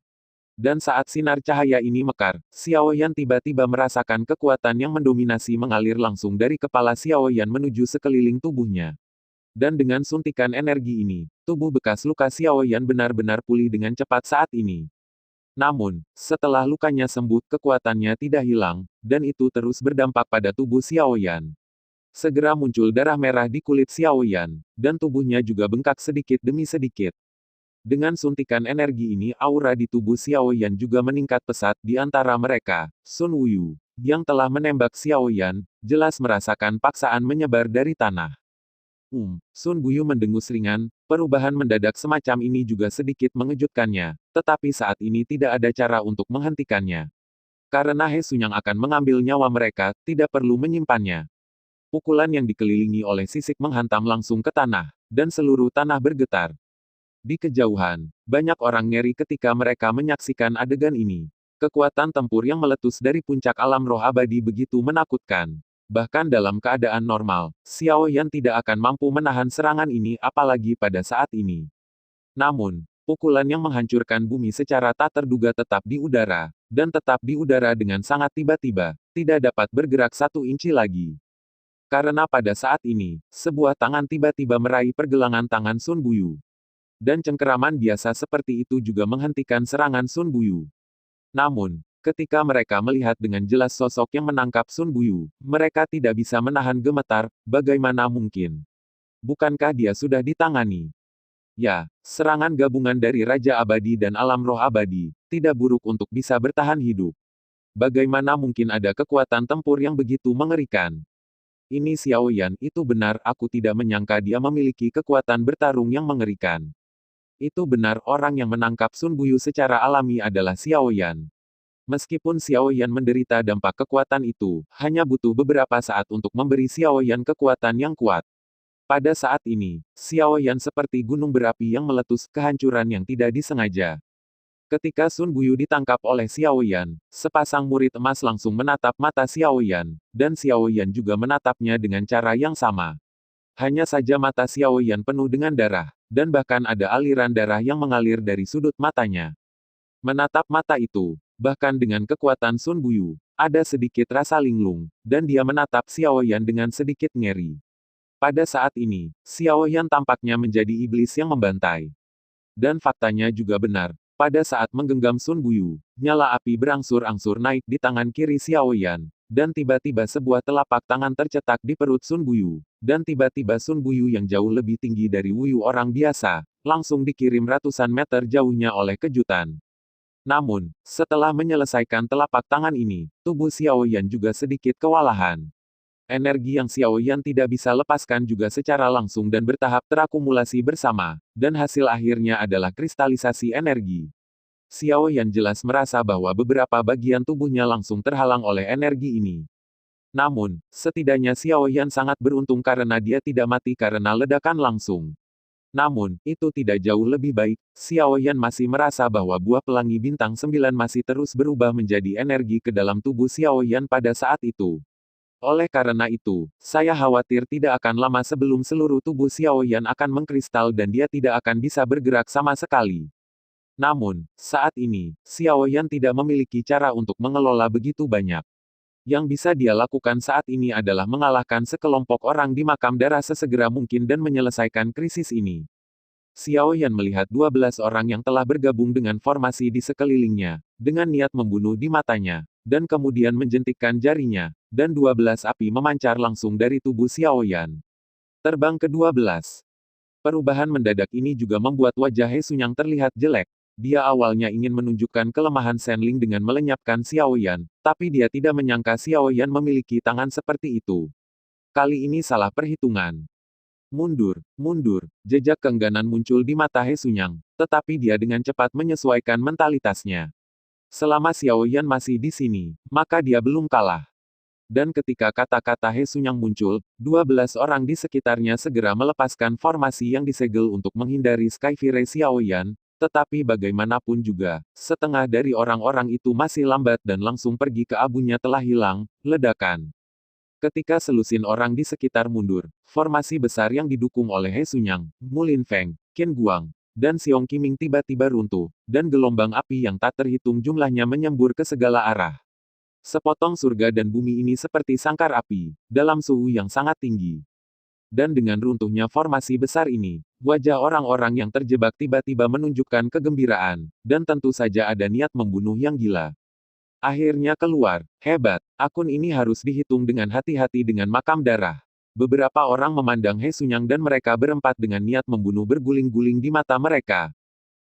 Speaker 1: Dan saat sinar cahaya ini mekar, Xiaoyan tiba-tiba merasakan kekuatan yang mendominasi mengalir langsung dari kepala Xiaoyan menuju sekeliling tubuhnya. Dan dengan suntikan energi ini, tubuh bekas luka Xiaoyan benar-benar pulih dengan cepat saat ini. Namun, setelah lukanya sembuh, kekuatannya tidak hilang, dan itu terus berdampak pada tubuh Xiaoyan. Segera muncul darah merah di kulit Xiaoyan, dan tubuhnya juga bengkak sedikit demi sedikit. Dengan suntikan energi ini, aura di tubuh Xiaoyan juga meningkat pesat di antara mereka. Sun Wuyu, yang telah menembak Xiaoyan, jelas merasakan paksaan menyebar dari tanah. Sun Buyu mendengus ringan, perubahan mendadak semacam ini juga sedikit mengejutkannya, tetapi saat ini tidak ada cara untuk menghentikannya. Karena He Sunyang akan mengambil nyawa mereka, tidak perlu menyimpannya. Pukulan yang dikelilingi oleh sisik menghantam langsung ke tanah, dan seluruh tanah bergetar. Di kejauhan, banyak orang ngeri ketika mereka menyaksikan adegan ini. Kekuatan tempur yang meletus dari puncak alam roh abadi begitu menakutkan. Bahkan dalam keadaan normal, Xiaoyan tidak akan mampu menahan serangan ini apalagi pada saat ini. Namun, pukulan yang menghancurkan bumi secara tak terduga tetap di udara, dan tetap di udara dengan sangat tiba-tiba, tidak dapat bergerak 1 inci lagi. Karena pada saat ini, sebuah tangan tiba-tiba meraih pergelangan tangan Sun Buyu. Dan cengkeraman biasa seperti itu juga menghentikan serangan Sun Buyu. Namun, ketika mereka melihat dengan jelas sosok yang menangkap Sun Buyu, mereka tidak bisa menahan gemetar, bagaimana mungkin? Bukankah dia sudah ditangani? Ya, serangan gabungan dari Raja Abadi dan Alam Roh Abadi, tidak buruk untuk bisa bertahan hidup. Bagaimana mungkin ada kekuatan tempur yang begitu mengerikan? Ini Xiaoyan, itu benar, aku tidak menyangka dia memiliki kekuatan bertarung yang mengerikan. Itu benar, orang yang menangkap Sun Buyu secara alami adalah Xiaoyan. Meskipun Xiaoyan menderita dampak kekuatan itu, hanya butuh beberapa saat untuk memberi Xiaoyan kekuatan yang kuat. Pada saat ini, Xiaoyan seperti gunung berapi yang meletus, kehancuran yang tidak disengaja. Ketika Sun Buyu ditangkap oleh Xiaoyan, sepasang murid emas langsung menatap mata Xiaoyan, dan Xiaoyan juga menatapnya dengan cara yang sama. Hanya saja mata Xiaoyan penuh dengan darah, dan bahkan ada aliran darah yang mengalir dari sudut matanya. Menatap mata itu, bahkan dengan kekuatan Sun Buyu, ada sedikit rasa linglung, dan dia menatap Xiaoyan dengan sedikit ngeri. Pada saat ini, Xiaoyan tampaknya menjadi iblis yang membantai. Dan faktanya juga benar, pada saat menggenggam Sun Buyu, nyala api berangsur-angsur naik di tangan kiri Xiaoyan, dan tiba-tiba sebuah telapak tangan tercetak di perut Sun Buyu, dan tiba-tiba Sun Buyu yang jauh lebih tinggi dari Wuyu orang biasa, langsung dikirim ratusan meter jauhnya oleh kejutan. Namun, setelah menyelesaikan telapak tangan ini, tubuh Xiaoyan juga sedikit kewalahan. Energi yang Xiao Yan tidak bisa lepaskan juga secara langsung dan bertahap terakumulasi bersama, dan hasil akhirnya adalah kristalisasi energi. Xiao Yan jelas merasa bahwa beberapa bagian tubuhnya langsung terhalang oleh energi ini. Namun, setidaknya Xiao Yan sangat beruntung karena dia tidak mati karena ledakan langsung. Namun, itu tidak jauh lebih baik. Xiao Yan masih merasa bahwa buah pelangi bintang 9 masih terus berubah menjadi energi ke dalam tubuh Xiao Yan pada saat itu. Oleh karena itu, saya khawatir tidak akan lama sebelum seluruh tubuh Xiao Yan akan mengkristal dan dia tidak akan bisa bergerak sama sekali. Namun, saat ini, Xiao Yan tidak memiliki cara untuk mengelola begitu banyak. Yang bisa dia lakukan saat ini adalah mengalahkan sekelompok orang di makam darah sesegera mungkin dan menyelesaikan krisis ini. Xiao Yan melihat 12 orang yang telah bergabung dengan formasi di sekelilingnya, dengan niat membunuh di matanya, dan kemudian menjentikkan jarinya, dan 12 api memancar langsung dari tubuh Xiao Yan. Terbang ke-12. Perubahan mendadak ini juga membuat wajah He Sunyang terlihat jelek. Dia awalnya ingin menunjukkan kelemahan Shenling dengan melenyapkan Xiao Yan, tapi dia tidak menyangka Xiao Yan memiliki tangan seperti itu. Kali ini salah perhitungan. Mundur, mundur, jejak keengganan muncul di mata He Sunyang, tetapi dia dengan cepat menyesuaikan mentalitasnya. Selama Xiao Yan masih di sini, maka dia belum kalah. Dan ketika kata-kata He Sunyang muncul, 12 orang di sekitarnya segera melepaskan formasi yang disegel untuk menghindari Skyfire Xiao Yan, tetapi bagaimanapun juga, setengah dari orang-orang itu masih lambat dan langsung pergi ke abunya telah hilang, ledakan. Ketika selusin orang di sekitar mundur, formasi besar yang didukung oleh He Sunyang, Mu Lin Feng, Qin Guang, dan Xiong Qiming tiba-tiba runtuh, dan gelombang api yang tak terhitung jumlahnya menyembur ke segala arah. Sepotong surga dan bumi ini seperti sangkar api, dalam suhu yang sangat tinggi. Dan dengan runtuhnya formasi besar ini, wajah orang-orang yang terjebak tiba-tiba menunjukkan kegembiraan, dan tentu saja ada niat membunuh yang gila. Akhirnya keluar, hebat, akun ini harus dihitung dengan hati-hati dengan makam darah. Beberapa orang memandang He Sunyang dan mereka berempat dengan niat membunuh berguling-guling di mata mereka.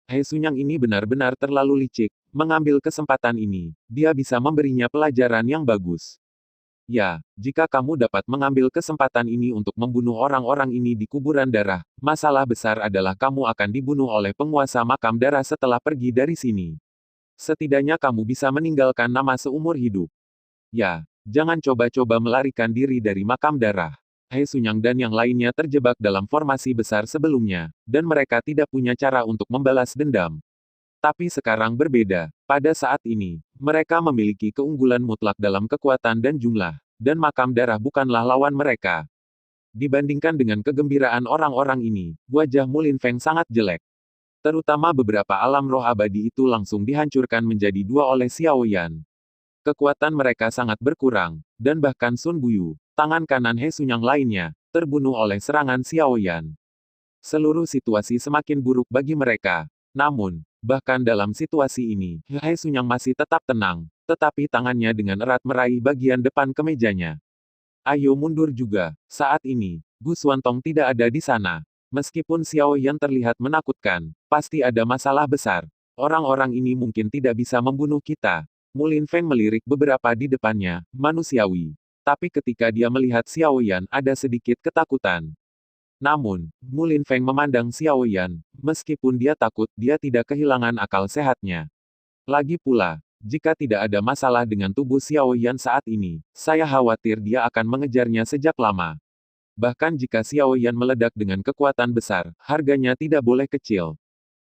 Speaker 1: He Sunyang ini benar-benar terlalu licik, mengambil kesempatan ini, dia bisa memberinya pelajaran yang bagus. Ya, jika kamu dapat mengambil kesempatan ini untuk membunuh orang-orang ini di kuburan darah, masalah besar adalah kamu akan dibunuh oleh penguasa makam darah setelah pergi dari sini. Setidaknya kamu bisa meninggalkan nama seumur hidup. Ya, jangan coba-coba melarikan diri dari makam darah. He Sunyang dan yang lainnya terjebak dalam formasi besar sebelumnya, dan mereka tidak punya cara untuk membalas dendam. Tapi sekarang berbeda. Pada saat ini, mereka memiliki keunggulan mutlak dalam kekuatan dan jumlah, dan makam darah bukanlah lawan mereka. Dibandingkan dengan kegembiraan orang-orang ini, wajah Mu Lin Feng sangat jelek. Terutama beberapa alam roh abadi itu langsung dihancurkan menjadi dua oleh Xiao Yan. Kekuatan mereka sangat berkurang, dan bahkan Sun Buyu, tangan kanan He Sunyang lainnya, terbunuh oleh serangan Xiao Yan. Seluruh situasi semakin buruk bagi mereka. Namun, bahkan dalam situasi ini, He Sunyang masih tetap tenang, tetapi tangannya dengan erat meraih bagian depan kemejanya. Ayo mundur juga. Saat ini, Gu Xuantong tidak ada di sana. Meskipun Xiao Yan terlihat menakutkan, pasti ada masalah besar. Orang-orang ini mungkin tidak bisa membunuh kita. Mu Lin Feng melirik beberapa di depannya, manusiawi. Tapi ketika dia melihat Xiao Yan ada sedikit ketakutan. Namun, Mu Lin Feng memandang Xiao Yan, meskipun dia takut, dia tidak kehilangan akal sehatnya. Lagi pula, jika tidak ada masalah dengan tubuh Xiao Yan saat ini, saya khawatir dia akan mengejarnya sejak lama. Bahkan jika Xiao Yan meledak dengan kekuatan besar, harganya tidak boleh kecil.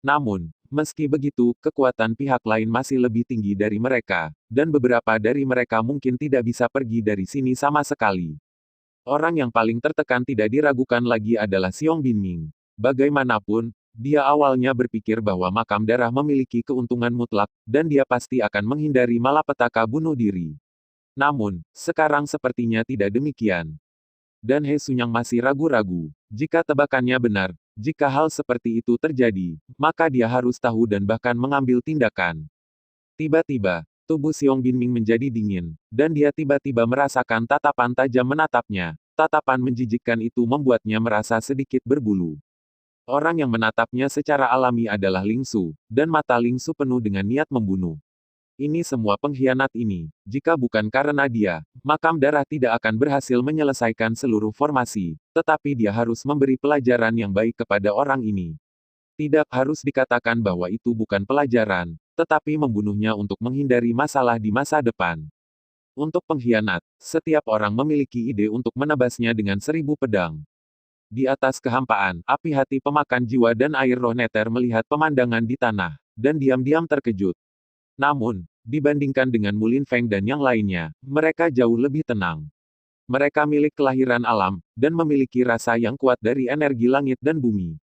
Speaker 1: Namun, meski begitu, kekuatan pihak lain masih lebih tinggi dari mereka, dan beberapa dari mereka mungkin tidak bisa pergi dari sini sama sekali. Orang yang paling tertekan tidak diragukan lagi adalah Xiong Binming. Bagaimanapun, dia awalnya berpikir bahwa makam darah memiliki keuntungan mutlak, dan dia pasti akan menghindari malapetaka bunuh diri. Namun, sekarang sepertinya tidak demikian. Dan He Sunyang masih ragu-ragu. Jika tebakannya benar, jika hal seperti itu terjadi, maka dia harus tahu dan bahkan mengambil tindakan. Tiba-tiba, tubuh Xiong Binming menjadi dingin, dan dia tiba-tiba merasakan tatapan tajam menatapnya. Tatapan menjijikkan itu membuatnya merasa sedikit berbulu. Orang yang menatapnya secara alami adalah Ling Su, dan mata Ling Su penuh dengan niat membunuh. Ini semua pengkhianat ini. Jika bukan karena dia, makam darah tidak akan berhasil menyelesaikan seluruh formasi, tetapi dia harus memberi pelajaran yang baik kepada orang ini. Tidak harus dikatakan bahwa itu bukan pelajaran, tetapi membunuhnya untuk menghindari masalah di masa depan. Untuk pengkhianat, setiap orang memiliki ide untuk menebasnya dengan 1000 pedang. Di atas kehampaan, api hati pemakan jiwa dan air roh neter melihat pemandangan di tanah, dan diam-diam terkejut. Namun, dibandingkan dengan Mulin Feng dan yang lainnya, mereka jauh lebih tenang. Mereka milik kelahiran alam, dan memiliki rasa yang kuat dari energi langit dan bumi.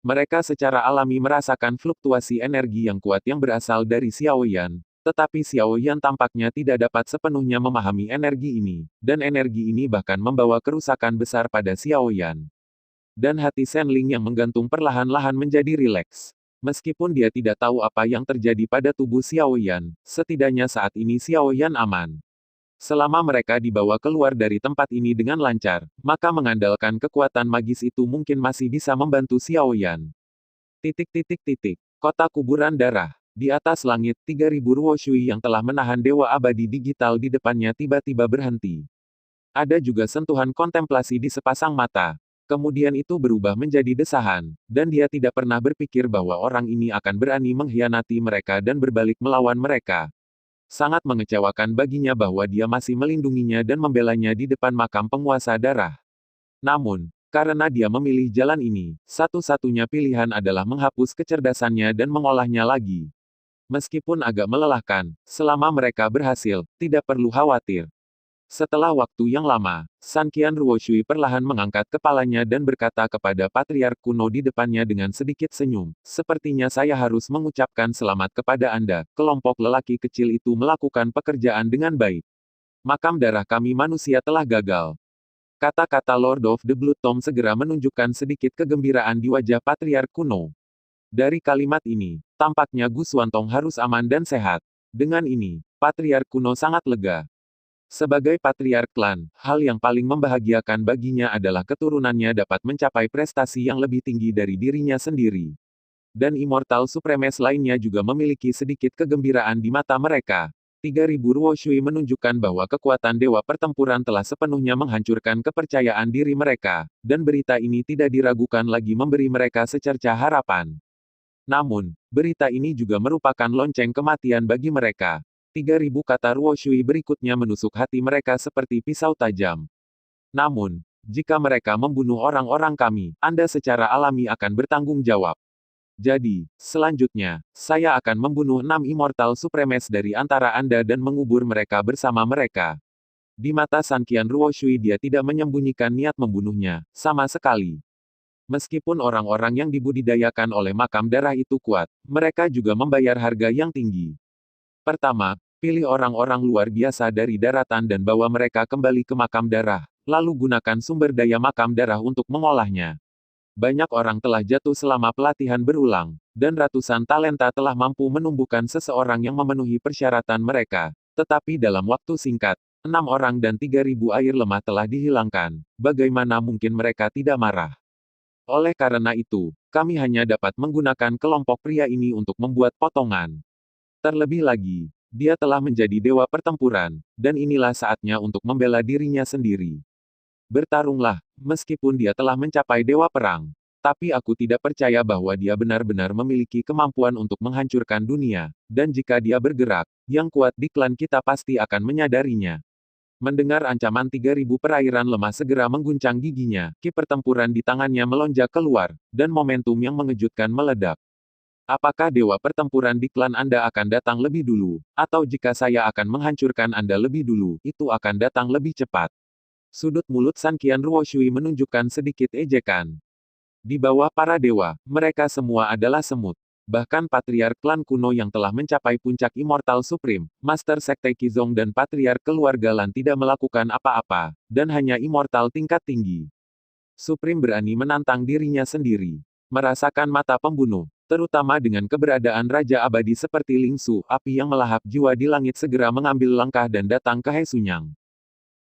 Speaker 1: Mereka secara alami merasakan fluktuasi energi yang kuat yang berasal dari Xiao Yan, tetapi Xiao Yan tampaknya tidak dapat sepenuhnya memahami energi ini, dan energi ini bahkan membawa kerusakan besar pada Xiao Yan. Dan hati Shen Ling yang menggantung perlahan-lahan menjadi rileks. Meskipun dia tidak tahu apa yang terjadi pada tubuh Xiao Yan, setidaknya saat ini Xiao Yan aman. Selama mereka dibawa keluar dari tempat ini dengan lancar, maka mengandalkan kekuatan magis itu mungkin masih bisa membantu Xiao Yan. Kota kuburan darah. Di atas langit, 3000 Ruo Shui yang telah menahan dewa abadi digital di depannya tiba-tiba berhenti. Ada juga sentuhan kontemplasi di sepasang mata. Kemudian itu berubah menjadi desahan, dan dia tidak pernah berpikir bahwa orang ini akan berani mengkhianati mereka dan berbalik melawan mereka. Sangat mengecewakan baginya bahwa dia masih melindunginya dan membelanya di depan makam penguasa darah. Namun, karena dia memilih jalan ini, satu-satunya pilihan adalah menghapus kecerdasannya dan mengolahnya lagi. Meskipun agak melelahkan, selama mereka berhasil, tidak perlu khawatir. Setelah waktu yang lama, Sanqian Ruoshui perlahan mengangkat kepalanya dan berkata kepada Patriark kuno di depannya dengan sedikit senyum, "Sepertinya saya harus mengucapkan selamat kepada Anda, kelompok lelaki kecil itu melakukan pekerjaan dengan baik. Makam darah kami manusia telah gagal." Kata-kata Lord of the Blood Tomb segera menunjukkan sedikit kegembiraan di wajah Patriark kuno. Dari kalimat ini, tampaknya Gu Xuantong harus aman dan sehat. Dengan ini, Patriark kuno sangat lega. Sebagai patriark klan, hal yang paling membahagiakan baginya adalah keturunannya dapat mencapai prestasi yang lebih tinggi dari dirinya sendiri. Dan Immortal Supremes lainnya juga memiliki sedikit kegembiraan di mata mereka. 3000 Ruo Shui menunjukkan bahwa kekuatan dewa pertempuran telah sepenuhnya menghancurkan kepercayaan diri mereka, dan berita ini tidak diragukan lagi memberi mereka secercah harapan. Namun, berita ini juga merupakan lonceng kematian bagi mereka. 3000 kata Ruo Shui berikutnya menusuk hati mereka seperti pisau tajam. Namun, jika mereka membunuh orang-orang kami, Anda secara alami akan bertanggung jawab. Jadi, selanjutnya, saya akan membunuh 6 Immortal Supremes dari antara Anda dan mengubur mereka bersama mereka. Di mata Sanqian Ruo Shui dia tidak menyembunyikan niat membunuhnya, sama sekali. Meskipun orang-orang yang dibudidayakan oleh makam darah itu kuat, mereka juga membayar harga yang tinggi. Pertama, pilih orang-orang luar biasa dari daratan dan bawa mereka kembali ke makam darah, lalu gunakan sumber daya makam darah untuk mengolahnya. Banyak orang telah jatuh selama pelatihan berulang, dan ratusan talenta telah mampu menumbuhkan seseorang yang memenuhi persyaratan mereka. Tetapi dalam waktu singkat, 6 orang dan 3000 air lemah telah dihilangkan. Bagaimana mungkin mereka tidak marah? Oleh karena itu, kami hanya dapat menggunakan kelompok pria ini untuk membuat potongan. Terlebih lagi, dia telah menjadi dewa pertempuran, dan inilah saatnya untuk membela dirinya sendiri. Bertarunglah, meskipun dia telah mencapai dewa perang. Tapi aku tidak percaya bahwa dia benar-benar memiliki kemampuan untuk menghancurkan dunia, dan jika dia bergerak, yang kuat di klan kita pasti akan menyadarinya. Mendengar ancaman 3000 perairan lemah segera mengguncang giginya, ki pertempuran di tangannya melonjak keluar, dan momentum yang mengejutkan meledak. Apakah dewa pertempuran di klan Anda akan datang lebih dulu, atau jika saya akan menghancurkan Anda lebih dulu, itu akan datang lebih cepat? Sudut mulut Sanqian Ruo Shui menunjukkan sedikit ejekan. Di bawah para dewa, mereka semua adalah semut. Bahkan patriark klan kuno yang telah mencapai puncak Immortal Supreme, Master Sekte Qizong dan patriark keluarga Lan tidak melakukan apa-apa, dan hanya Immortal tingkat tinggi. Supreme berani menantang dirinya sendiri. Merasakan mata pembunuh, terutama dengan keberadaan Raja Abadi seperti Ling Su, api yang melahap jiwa di langit segera mengambil langkah dan datang ke He Sunyang.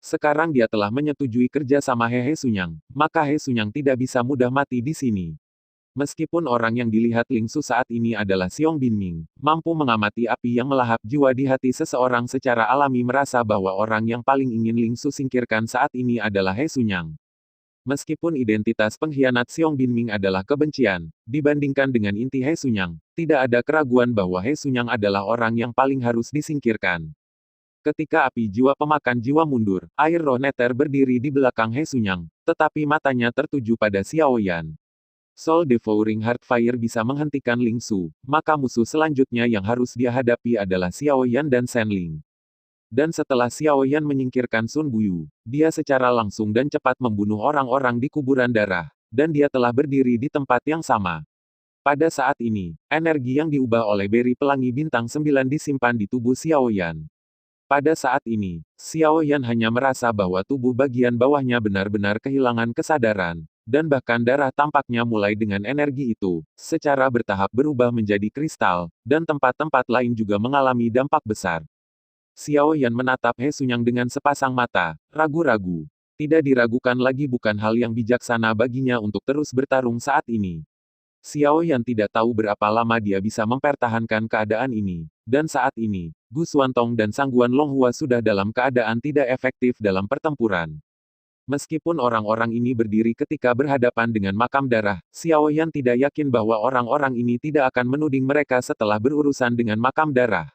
Speaker 1: Sekarang dia telah menyetujui kerja sama He Sunyang, maka He Sunyang tidak bisa mudah mati di sini. Meskipun orang yang dilihat Ling Su saat ini adalah Xiong Binming, mampu mengamati api yang melahap jiwa di hati seseorang secara alami merasa bahwa orang yang paling ingin Ling Su singkirkan saat ini adalah He Sunyang. Meskipun identitas pengkhianat Xiong Binming adalah kebencian, dibandingkan dengan inti He Sunyang, tidak ada keraguan bahwa He Sunyang adalah orang yang paling harus disingkirkan. Ketika api jiwa pemakan jiwa mundur, air roh neter berdiri di belakang He Sunyang, tetapi matanya tertuju pada Xiao Yan. Soul Devouring Heart Fire bisa menghentikan Ling Su, maka musuh selanjutnya yang harus dia hadapi adalah Xiao Yan dan Shen Ling. Dan setelah Xiao Yan menyingkirkan Sun Buyu, dia secara langsung dan cepat membunuh orang-orang di kuburan darah, dan dia telah berdiri di tempat yang sama. Pada saat ini, energi yang diubah oleh beri pelangi bintang 9 disimpan di tubuh Xiao Yan. Pada saat ini, Xiao Yan hanya merasa bahwa tubuh bagian bawahnya benar-benar kehilangan kesadaran, dan bahkan darah tampaknya mulai dengan energi itu, secara bertahap berubah menjadi kristal, dan tempat-tempat lain juga mengalami dampak besar. Xiao Yan menatap He Sunyang dengan sepasang mata, ragu-ragu. Tidak diragukan lagi bukan hal yang bijaksana baginya untuk terus bertarung saat ini. Xiao Yan tidak tahu berapa lama dia bisa mempertahankan keadaan ini, dan saat ini, Gu Xuantong dan Sangguan Longhua sudah dalam keadaan tidak efektif dalam pertempuran. Meskipun orang-orang ini berdiri ketika berhadapan dengan makam darah, Xiao Yan tidak yakin bahwa orang-orang ini tidak akan menuding mereka setelah berurusan dengan makam darah.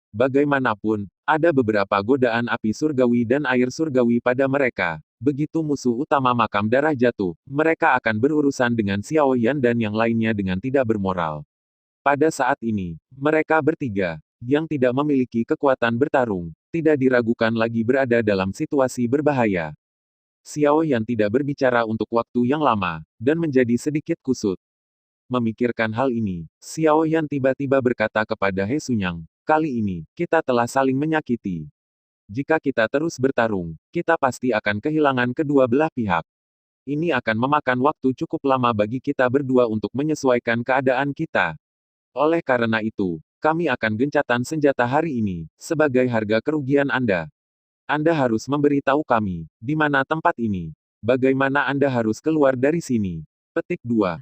Speaker 1: Bagaimanapun, ada beberapa godaan api surgawi dan air surgawi pada mereka. Begitu musuh utama makam darah jatuh, mereka akan berurusan dengan Xiao Yan dan yang lainnya dengan tidak bermoral. Pada saat ini, mereka bertiga, yang tidak memiliki kekuatan bertarung, tidak diragukan lagi berada dalam situasi berbahaya. Xiao Yan tidak berbicara untuk waktu yang lama, dan menjadi sedikit kusut. Memikirkan hal ini, Xiao Yan tiba-tiba berkata kepada He Sunyang, kali ini, kita telah saling menyakiti. Jika kita terus bertarung, kita pasti akan kehilangan kedua belah pihak. Ini akan memakan waktu cukup lama bagi kita berdua untuk menyesuaikan keadaan kita. Oleh karena itu, kami akan gencatan senjata hari ini, sebagai harga kerugian Anda. Anda harus memberitahu kami, di mana tempat ini. Bagaimana Anda harus keluar dari sini. Petik 2.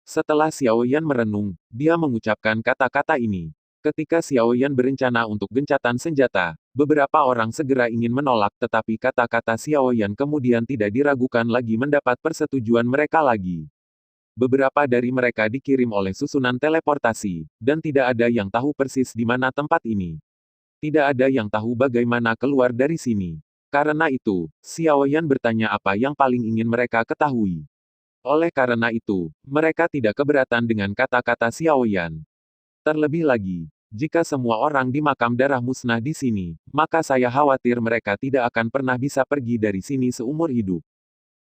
Speaker 1: Setelah Xiao Yan merenung, dia mengucapkan kata-kata ini. Ketika Xiao Yan berencana untuk gencatan senjata, beberapa orang segera ingin menolak tetapi kata-kata Xiao Yan kemudian tidak diragukan lagi mendapat persetujuan mereka lagi. Beberapa dari mereka dikirim oleh susunan teleportasi, dan tidak ada yang tahu persis di mana tempat ini. Tidak ada yang tahu bagaimana keluar dari sini. Karena itu, Xiao Yan bertanya apa yang paling ingin mereka ketahui. Oleh karena itu, mereka tidak keberatan dengan kata-kata Xiao Yan. Terlebih lagi, jika semua orang di makam darah musnah di sini, maka saya khawatir mereka tidak akan pernah bisa pergi dari sini seumur hidup.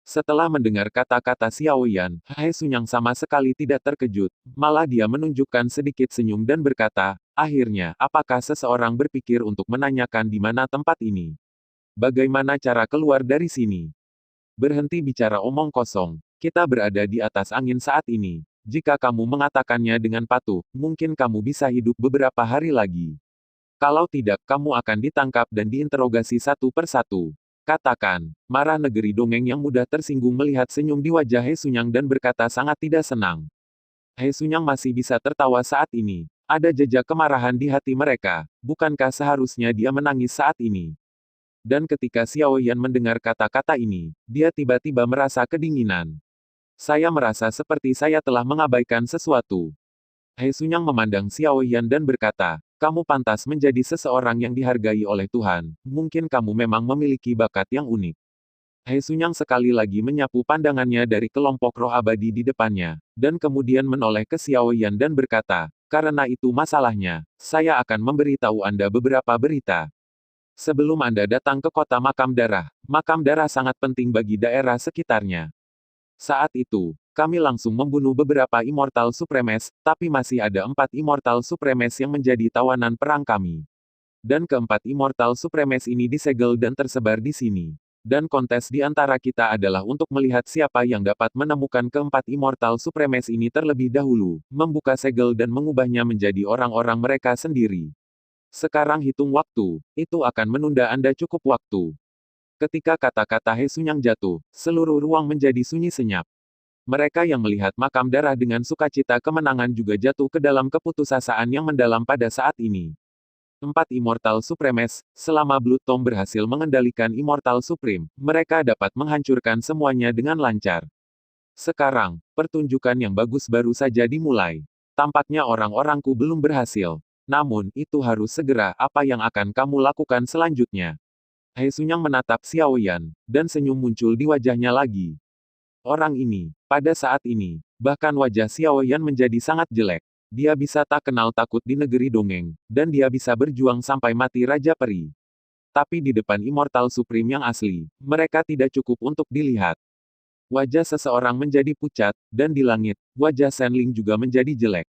Speaker 1: Setelah mendengar kata-kata Xiao Yan, He Sunyang sama sekali tidak terkejut, malah dia menunjukkan sedikit senyum dan berkata, akhirnya, apakah seseorang berpikir untuk menanyakan di mana tempat ini? Bagaimana cara keluar dari sini? Berhenti bicara omong kosong, kita berada di atas angin saat ini. Jika kamu mengatakannya dengan patuh, mungkin kamu bisa hidup beberapa hari lagi. Kalau tidak, kamu akan ditangkap dan diinterogasi satu persatu. Katakan, marah negeri dongeng yang mudah tersinggung melihat senyum di wajah He Sunyang dan berkata sangat tidak senang. He Sunyang masih bisa tertawa saat ini. Ada jejak kemarahan di hati mereka, bukankah seharusnya dia menangis saat ini? Dan ketika Xiao Yan mendengar kata-kata ini, dia tiba-tiba merasa kedinginan. Saya merasa seperti saya telah mengabaikan sesuatu. He Sunyang memandang Xiao Yan dan berkata, kamu pantas menjadi seseorang yang dihargai oleh Tuhan, mungkin kamu memang memiliki bakat yang unik. He Sunyang sekali lagi menyapu pandangannya dari kelompok roh abadi di depannya, dan kemudian menoleh ke Xiao Yan dan berkata, karena itu masalahnya, saya akan memberitahu Anda beberapa berita. Sebelum Anda datang ke kota makam darah sangat penting bagi daerah sekitarnya. Saat itu, kami langsung membunuh beberapa Immortal Supremes, tapi masih ada 4 Immortal Supremes yang menjadi tawanan perang kami. Dan keempat Immortal Supremes ini disegel dan tersebar di sini. Dan kontes di antara kita adalah untuk melihat siapa yang dapat menemukan keempat Immortal Supremes ini terlebih dahulu, membuka segel dan mengubahnya menjadi orang-orang mereka sendiri. Sekarang hitung waktu, itu akan menunda Anda cukup waktu. Ketika kata-kata He Sunyang jatuh, seluruh ruang menjadi sunyi senyap. Mereka yang melihat makam darah dengan sukacita kemenangan juga jatuh ke dalam keputusasaan yang mendalam pada saat ini. 4 Immortal Supremes, selama Blood Tomb berhasil mengendalikan Immortal Supreme, mereka dapat menghancurkan semuanya dengan lancar. Sekarang, pertunjukan yang bagus baru saja dimulai. Tampaknya orang-orangku belum berhasil. Namun, itu harus segera. Apa yang akan kamu lakukan selanjutnya? He Sunyang menatap Xiao Yan, dan senyum muncul di wajahnya lagi. Orang ini, pada saat ini, bahkan wajah Xiao Yan menjadi sangat jelek. Dia bisa tak kenal takut di negeri dongeng, dan dia bisa berjuang sampai mati Raja Peri. Tapi di depan Immortal Supreme yang asli, mereka tidak cukup untuk dilihat. Wajah seseorang menjadi pucat, dan di langit, wajah Shenling juga menjadi jelek.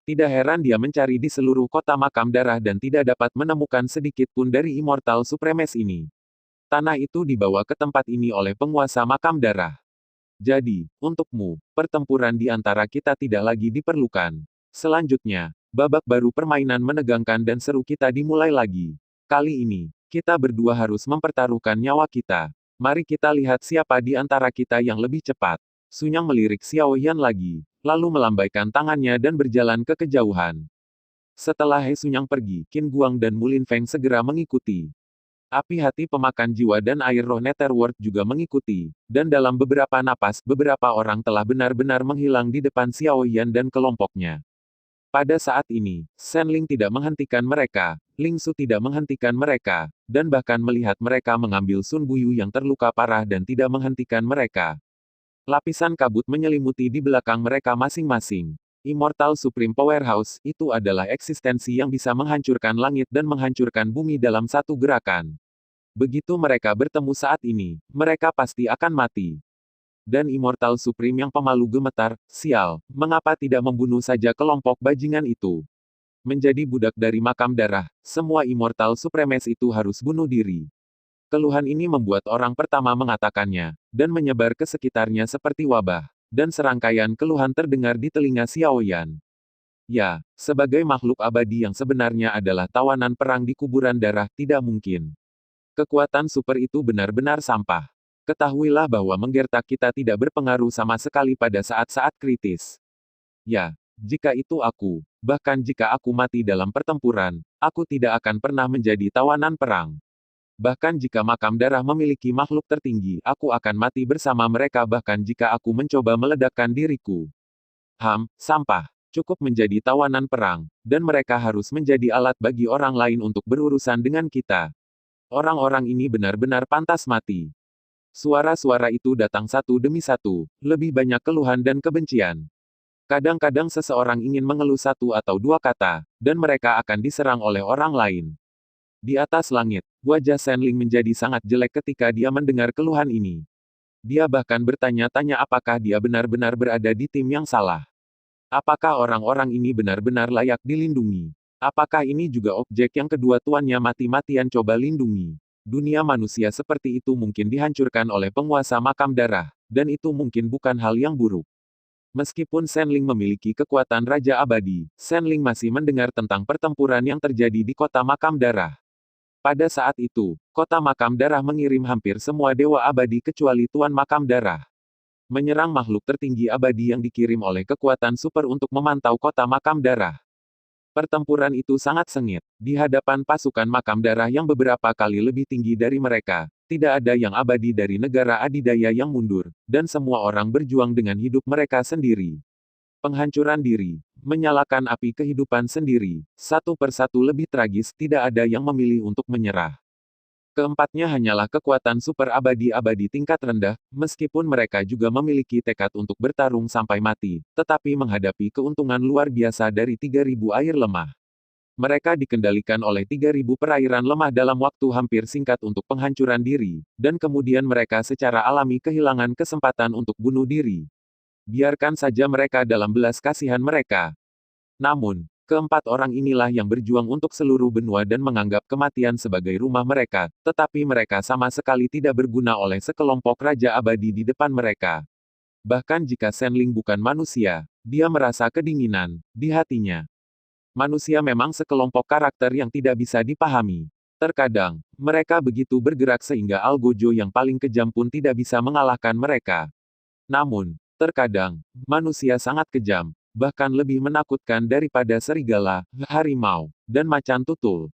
Speaker 1: Tidak heran dia mencari di seluruh kota makam darah dan tidak dapat menemukan sedikit pun dari Immortal Supremes ini. Tanah itu dibawa ke tempat ini oleh penguasa makam darah. Jadi, untukmu, pertempuran di antara kita tidak lagi diperlukan. Selanjutnya, babak baru permainan menegangkan dan seru kita dimulai lagi. Kali ini, kita berdua harus mempertaruhkan nyawa kita. Mari kita lihat siapa di antara kita yang lebih cepat. Sunyang melirik Xiao Yan lagi, lalu melambaikan tangannya dan berjalan ke kejauhan. Setelah He Sunyang pergi, Qin Guang dan Mulin Feng segera mengikuti. Api hati pemakan jiwa dan air roh Netherworld juga mengikuti, dan dalam beberapa napas, beberapa orang telah benar-benar menghilang di depan Xiao Yan dan kelompoknya. Pada saat ini, Shenling tidak menghentikan mereka, Ling Su tidak menghentikan mereka, dan bahkan melihat mereka mengambil Sun Buyu yang terluka parah dan tidak menghentikan mereka. Lapisan kabut menyelimuti di belakang mereka masing-masing. Immortal Supreme Powerhouse, itu adalah eksistensi yang bisa menghancurkan langit dan menghancurkan bumi dalam satu gerakan. Begitu mereka bertemu saat ini, mereka pasti akan mati. Dan Immortal Supreme yang pemalu gemetar, sial, mengapa tidak membunuh saja kelompok bajingan itu? Menjadi budak dari makam darah, semua Immortal Supremes itu harus bunuh diri. Keluhan ini membuat orang pertama mengatakannya, dan menyebar ke sekitarnya seperti wabah. Dan serangkaian keluhan terdengar di telinga Xiao Yan. Ya, sebagai makhluk abadi yang sebenarnya adalah tawanan perang di kuburan darah, tidak mungkin. Kekuatan super itu benar-benar sampah. Ketahuilah bahwa menggertak kita tidak berpengaruh sama sekali pada saat-saat kritis. Ya, jika itu aku, bahkan jika aku mati dalam pertempuran, aku tidak akan pernah menjadi tawanan perang. Bahkan jika makam darah memiliki makhluk tertinggi, aku akan mati bersama mereka bahkan jika aku mencoba meledakkan diriku. Sampah. Cukup menjadi tawanan perang, dan mereka harus menjadi alat bagi orang lain untuk berurusan dengan kita. Orang-orang ini benar-benar pantas mati. Suara-suara itu datang satu demi satu, lebih banyak keluhan dan kebencian. Kadang-kadang seseorang ingin mengeluh satu atau dua kata, dan mereka akan diserang oleh orang lain. Di atas langit, wajah Shenling menjadi sangat jelek ketika dia mendengar keluhan ini. Dia bahkan bertanya-tanya apakah dia benar-benar berada di tim yang salah. Apakah orang-orang ini benar-benar layak dilindungi? Apakah ini juga objek yang kedua tuannya mati-matian coba lindungi? Dunia manusia seperti itu mungkin dihancurkan oleh penguasa makam darah, dan itu mungkin bukan hal yang buruk. Meskipun Shenling memiliki kekuatan Raja Abadi, Shenling masih mendengar tentang pertempuran yang terjadi di kota makam darah. Pada saat itu, kota makam darah mengirim hampir semua dewa abadi kecuali Tuan Makam Darah. Menyerang makhluk tertinggi abadi yang dikirim oleh kekuatan super untuk memantau kota makam darah. Pertempuran itu sangat sengit. Di hadapan pasukan makam darah yang beberapa kali lebih tinggi dari mereka, tidak ada yang abadi dari negara adidaya yang mundur, dan semua orang berjuang dengan hidup mereka sendiri. Penghancuran diri, menyalakan api kehidupan sendiri, satu persatu lebih tragis, tidak ada yang memilih untuk menyerah. Keempatnya hanyalah kekuatan super abadi-abadi tingkat rendah, meskipun mereka juga memiliki tekad untuk bertarung sampai mati, tetapi menghadapi keuntungan luar biasa dari 3.000 air lemah. Mereka dikendalikan oleh 3.000 perairan lemah dalam waktu hampir singkat untuk penghancuran diri, dan kemudian mereka secara alami kehilangan kesempatan untuk bunuh diri. Biarkan saja mereka dalam belas kasihan mereka. Namun, keempat orang inilah yang berjuang untuk seluruh benua dan menganggap kematian sebagai rumah mereka, tetapi mereka sama sekali tidak berguna oleh sekelompok raja abadi di depan mereka. Bahkan jika Shenling bukan manusia, dia merasa kedinginan di hatinya. Manusia memang sekelompok karakter yang tidak bisa dipahami. Terkadang, mereka begitu bergerak sehingga Algojo yang paling kejam pun tidak bisa mengalahkan mereka. Namun, Terkadang, manusia sangat kejam, bahkan lebih menakutkan daripada serigala, harimau, dan macan tutul.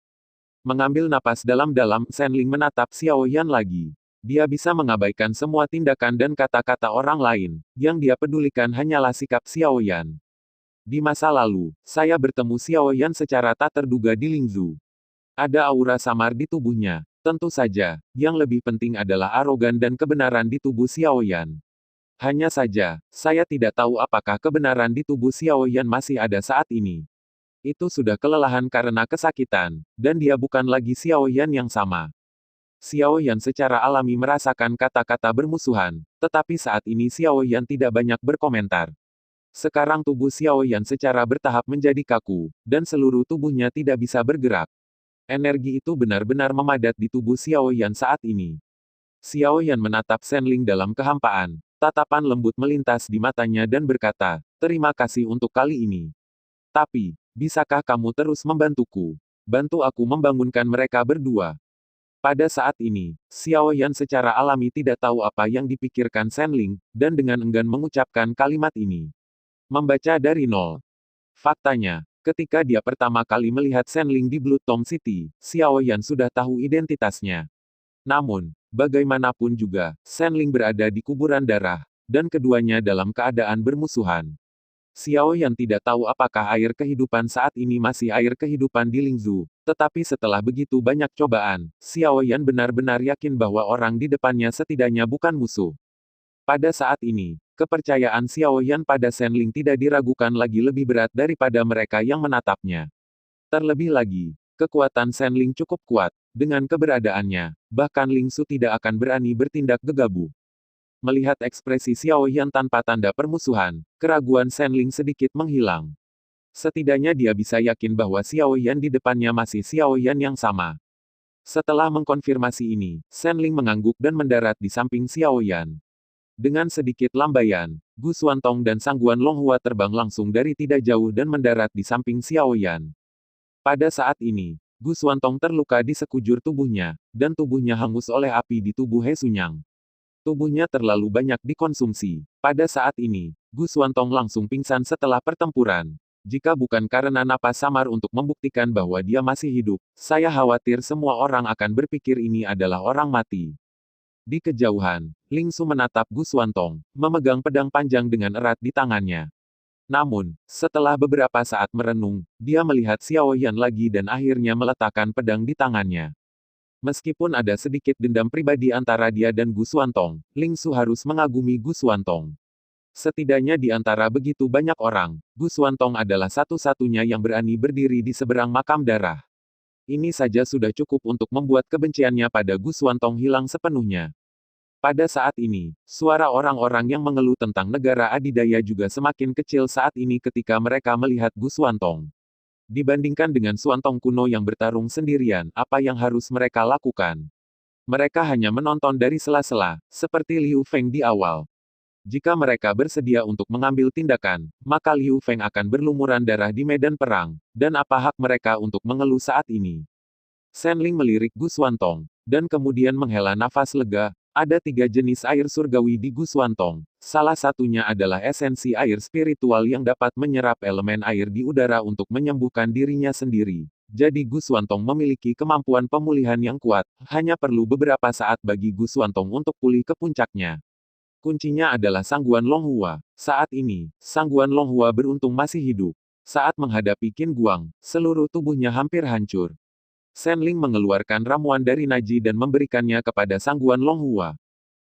Speaker 1: Mengambil napas dalam-dalam, Shenling menatap Xiao Yan lagi. Dia bisa mengabaikan semua tindakan dan kata-kata orang lain. Yang dia pedulikan hanyalah sikap Xiao Yan. Di masa lalu, saya bertemu Xiao Yan secara tak terduga di Lingzhou. Ada aura samar di tubuhnya. Tentu saja, yang lebih penting adalah arogan dan kebenaran di tubuh Xiao Yan. Hanya saja, saya tidak tahu apakah kebenaran di tubuh Xiao Yan masih ada saat ini. Itu sudah kelelahan karena kesakitan, dan dia bukan lagi Xiao Yan yang sama. Xiao Yan secara alami merasakan kata-kata bermusuhan, tetapi saat ini Xiao Yan tidak banyak berkomentar. Sekarang tubuh Xiao Yan secara bertahap menjadi kaku, dan seluruh tubuhnya tidak bisa bergerak. Energi itu benar-benar memadat di tubuh Xiao Yan saat ini. Xiao Yan menatap Shenling dalam kehampaan, tatapan lembut melintas di matanya dan berkata, "Terima kasih untuk kali ini. Tapi, bisakah kamu terus membantuku? Bantu aku membangunkan mereka berdua." Pada saat ini, Xiao Yan secara alami tidak tahu apa yang dipikirkan Shenling, dan dengan enggan mengucapkan kalimat ini. Membaca dari nol. Faktanya, ketika dia pertama kali melihat Shenling di Blue Tom City, Xiao Yan sudah tahu identitasnya. Namun, bagaimanapun juga, Shenling berada di kuburan darah, dan keduanya dalam keadaan bermusuhan. Xiao Yan tidak tahu apakah air kehidupan saat ini masih air kehidupan di Lingzhou, tetapi setelah begitu banyak cobaan, Xiao Yan benar-benar yakin bahwa orang di depannya setidaknya bukan musuh. Pada saat ini, kepercayaan Xiao Yan pada Shenling tidak diragukan lagi lebih berat daripada mereka yang menatapnya. Terlebih lagi, kekuatan Shenling cukup kuat. Dengan keberadaannya, bahkan Ling Su tidak akan berani bertindak gegabah. Melihat ekspresi Xiao Yan tanpa tanda permusuhan, keraguan Shenling sedikit menghilang. Setidaknya dia bisa yakin bahwa Xiao Yan di depannya masih Xiao Yan yang sama. Setelah mengkonfirmasi ini, Shenling mengangguk dan mendarat di samping Xiao Yan. Dengan sedikit lambaian, Gu Xuantong dan Sangguan Longhua terbang langsung dari tidak jauh dan mendarat di samping Xiao Yan. Pada saat ini, Gu Xuantong terluka di sekujur tubuhnya, dan tubuhnya hangus oleh api di tubuh He Sunyang. Tubuhnya terlalu banyak dikonsumsi. Pada saat ini, Gu Xuantong langsung pingsan setelah pertempuran. Jika bukan karena napas samar untuk membuktikan bahwa dia masih hidup, saya khawatir semua orang akan berpikir ini adalah orang mati. Di kejauhan, Ling Su menatap Gu Xuantong, memegang pedang panjang dengan erat di tangannya. Namun, setelah beberapa saat merenung, dia melihat Xiao Yan lagi dan akhirnya meletakkan pedang di tangannya. Meskipun ada sedikit dendam pribadi antara dia dan Gu Xuantong, Ling Su harus mengagumi Gu Xuantong. Setidaknya di antara begitu banyak orang, Gu Xuantong adalah satu-satunya yang berani berdiri di seberang makam darah. Ini saja sudah cukup untuk membuat kebenciannya pada Gu Xuantong hilang sepenuhnya. Pada saat ini, suara orang-orang yang mengeluh tentang negara adidaya juga semakin kecil saat ini ketika mereka melihat Gu Xuantong. Dibandingkan dengan Xuantong kuno yang bertarung sendirian, apa yang harus mereka lakukan? Mereka hanya menonton dari sela-sela, seperti Liu Feng di awal. Jika mereka bersedia untuk mengambil tindakan, maka Liu Feng akan berlumuran darah di medan perang, dan apa hak mereka untuk mengeluh saat ini? Shenling melirik Gu Xuantong, dan kemudian menghela nafas lega. Ada 3 jenis air surgawi di Gu Xuantong. Salah satunya adalah esensi air spiritual yang dapat menyerap elemen air di udara untuk menyembuhkan dirinya sendiri. Jadi Gu Xuantong memiliki kemampuan pemulihan yang kuat, hanya perlu beberapa saat bagi Gu Xuantong untuk pulih ke puncaknya. Kuncinya adalah Sangguan Longhua. Saat ini, Sangguan Longhua beruntung masih hidup. Saat menghadapi Qin Guang, seluruh tubuhnya hampir hancur. Shenling mengeluarkan ramuan dari Naji dan memberikannya kepada Sangguan Longhua.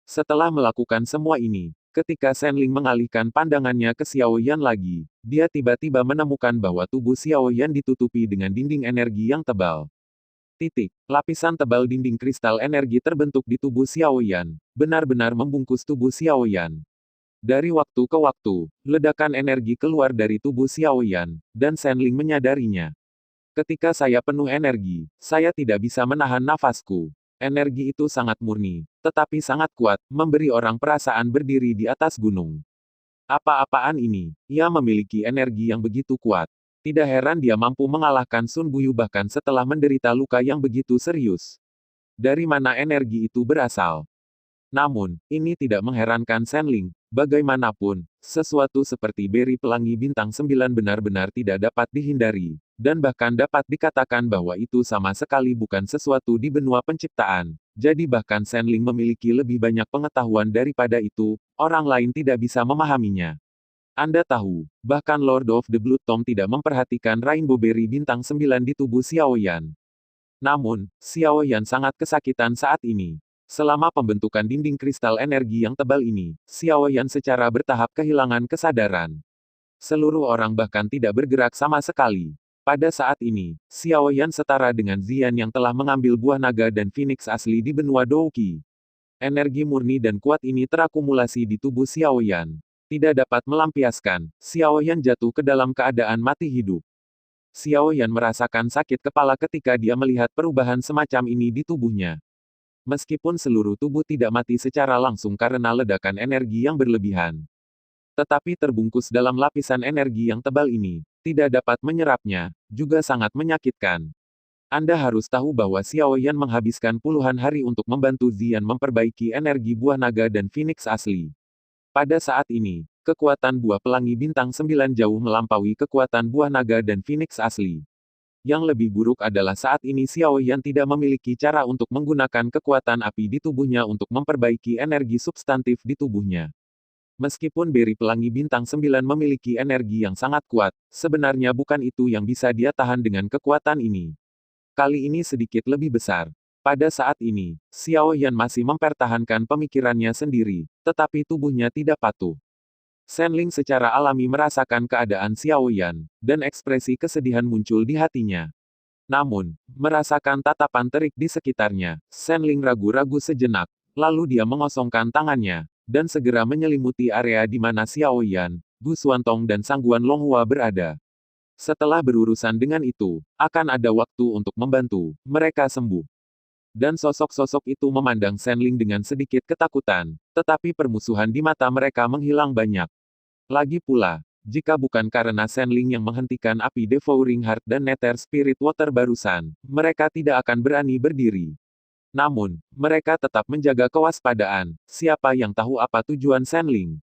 Speaker 1: Setelah melakukan semua ini, ketika Shenling mengalihkan pandangannya ke Xiao Yan lagi, dia tiba-tiba menemukan bahwa tubuh Xiao Yan ditutupi dengan dinding energi yang tebal. Lapisan tebal dinding kristal energi terbentuk di tubuh Xiao Yan, benar-benar membungkus tubuh Xiao Yan. Dari waktu ke waktu, ledakan energi keluar dari tubuh Xiao Yan, dan Shenling menyadarinya. Ketika saya penuh energi, saya tidak bisa menahan nafasku. Energi itu sangat murni, tetapi sangat kuat, memberi orang perasaan berdiri di atas gunung. Apa-apaan ini? Ia memiliki energi yang begitu kuat. Tidak heran dia mampu mengalahkan Sun Buyu bahkan setelah menderita luka yang begitu serius. Dari mana energi itu berasal? Namun, ini tidak mengherankan Shenling. Bagaimanapun, sesuatu seperti beri pelangi bintang 9 benar-benar tidak dapat dihindari, dan bahkan dapat dikatakan bahwa itu sama sekali bukan sesuatu di benua penciptaan. Jadi bahkan Shenling memiliki lebih banyak pengetahuan daripada itu, orang lain tidak bisa memahaminya. Anda tahu, bahkan Lord of the Blood Tome tidak memperhatikan Rainbow Berry bintang 9 di tubuh Xiao Yan. Namun, Xiao Yan sangat kesakitan saat ini. Selama pembentukan dinding kristal energi yang tebal ini, Xiao Yan secara bertahap kehilangan kesadaran. Seluruh orang bahkan tidak bergerak sama sekali. Pada saat ini, Xiao Yan setara dengan Zian yang telah mengambil buah naga dan Phoenix asli di benua Douqi. Energi murni dan kuat ini terakumulasi di tubuh Xiao Yan. Tidak dapat melampiaskan, Xiao Yan jatuh ke dalam keadaan mati hidup. Xiao Yan merasakan sakit kepala ketika dia melihat perubahan semacam ini di tubuhnya. Meskipun seluruh tubuh tidak mati secara langsung karena ledakan energi yang berlebihan. Tetapi terbungkus dalam lapisan energi yang tebal ini, tidak dapat menyerapnya, juga sangat menyakitkan. Anda harus tahu bahwa Xiao Yan menghabiskan puluhan hari untuk membantu Zian memperbaiki energi buah naga dan Phoenix asli. Pada saat ini, kekuatan buah pelangi bintang 9 jauh melampaui kekuatan buah naga dan Phoenix asli. Yang lebih buruk adalah saat ini Xiao Yan tidak memiliki cara untuk menggunakan kekuatan api di tubuhnya untuk memperbaiki energi substantif di tubuhnya. Meskipun beri pelangi bintang 9 memiliki energi yang sangat kuat, sebenarnya bukan itu yang bisa dia tahan dengan kekuatan ini. Kali ini sedikit lebih besar. Pada saat ini, Xiao Yan masih mempertahankan pemikirannya sendiri, tetapi tubuhnya tidak patuh. Shenling secara alami merasakan keadaan Xiao Yan, dan ekspresi kesedihan muncul di hatinya. Namun, merasakan tatapan terik di sekitarnya, Shenling ragu-ragu sejenak, lalu dia mengosongkan tangannya, dan segera menyelimuti area di mana Xiao Yan, Gu Xuantong dan Sangguan Longhua berada. Setelah berurusan dengan itu, akan ada waktu untuk membantu mereka sembuh. Dan sosok-sosok itu memandang Shenling dengan sedikit ketakutan, tetapi permusuhan di mata mereka menghilang banyak. Lagi pula, jika bukan karena Shenling yang menghentikan api Devouring Heart dan Nether Spirit Water barusan, mereka tidak akan berani berdiri. Namun, mereka tetap menjaga kewaspadaan, siapa yang tahu apa tujuan Shenling.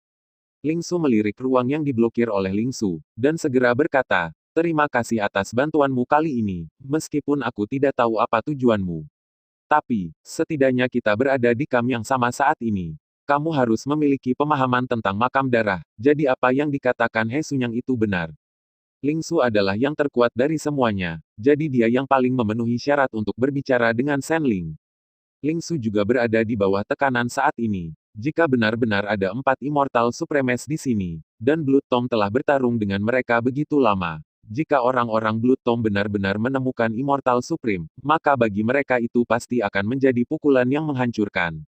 Speaker 1: Ling Su melirik ruang yang diblokir oleh Ling Su, dan segera berkata, terima kasih atas bantuanmu kali ini, meskipun aku tidak tahu apa tujuanmu. Tapi, setidaknya kita berada di kamp yang sama saat ini. Kamu harus memiliki pemahaman tentang makam darah, jadi apa yang dikatakan He Sunyang itu benar. Ling Su adalah yang terkuat dari semuanya, jadi dia yang paling memenuhi syarat untuk berbicara dengan Shenling. Ling Su juga berada di bawah tekanan saat ini. Jika benar-benar ada 4 Immortal Supremes di sini, dan Blood Tome telah bertarung dengan mereka begitu lama. Jika orang-orang Blood Tome benar-benar menemukan Immortal Supreme, maka bagi mereka itu pasti akan menjadi pukulan yang menghancurkan.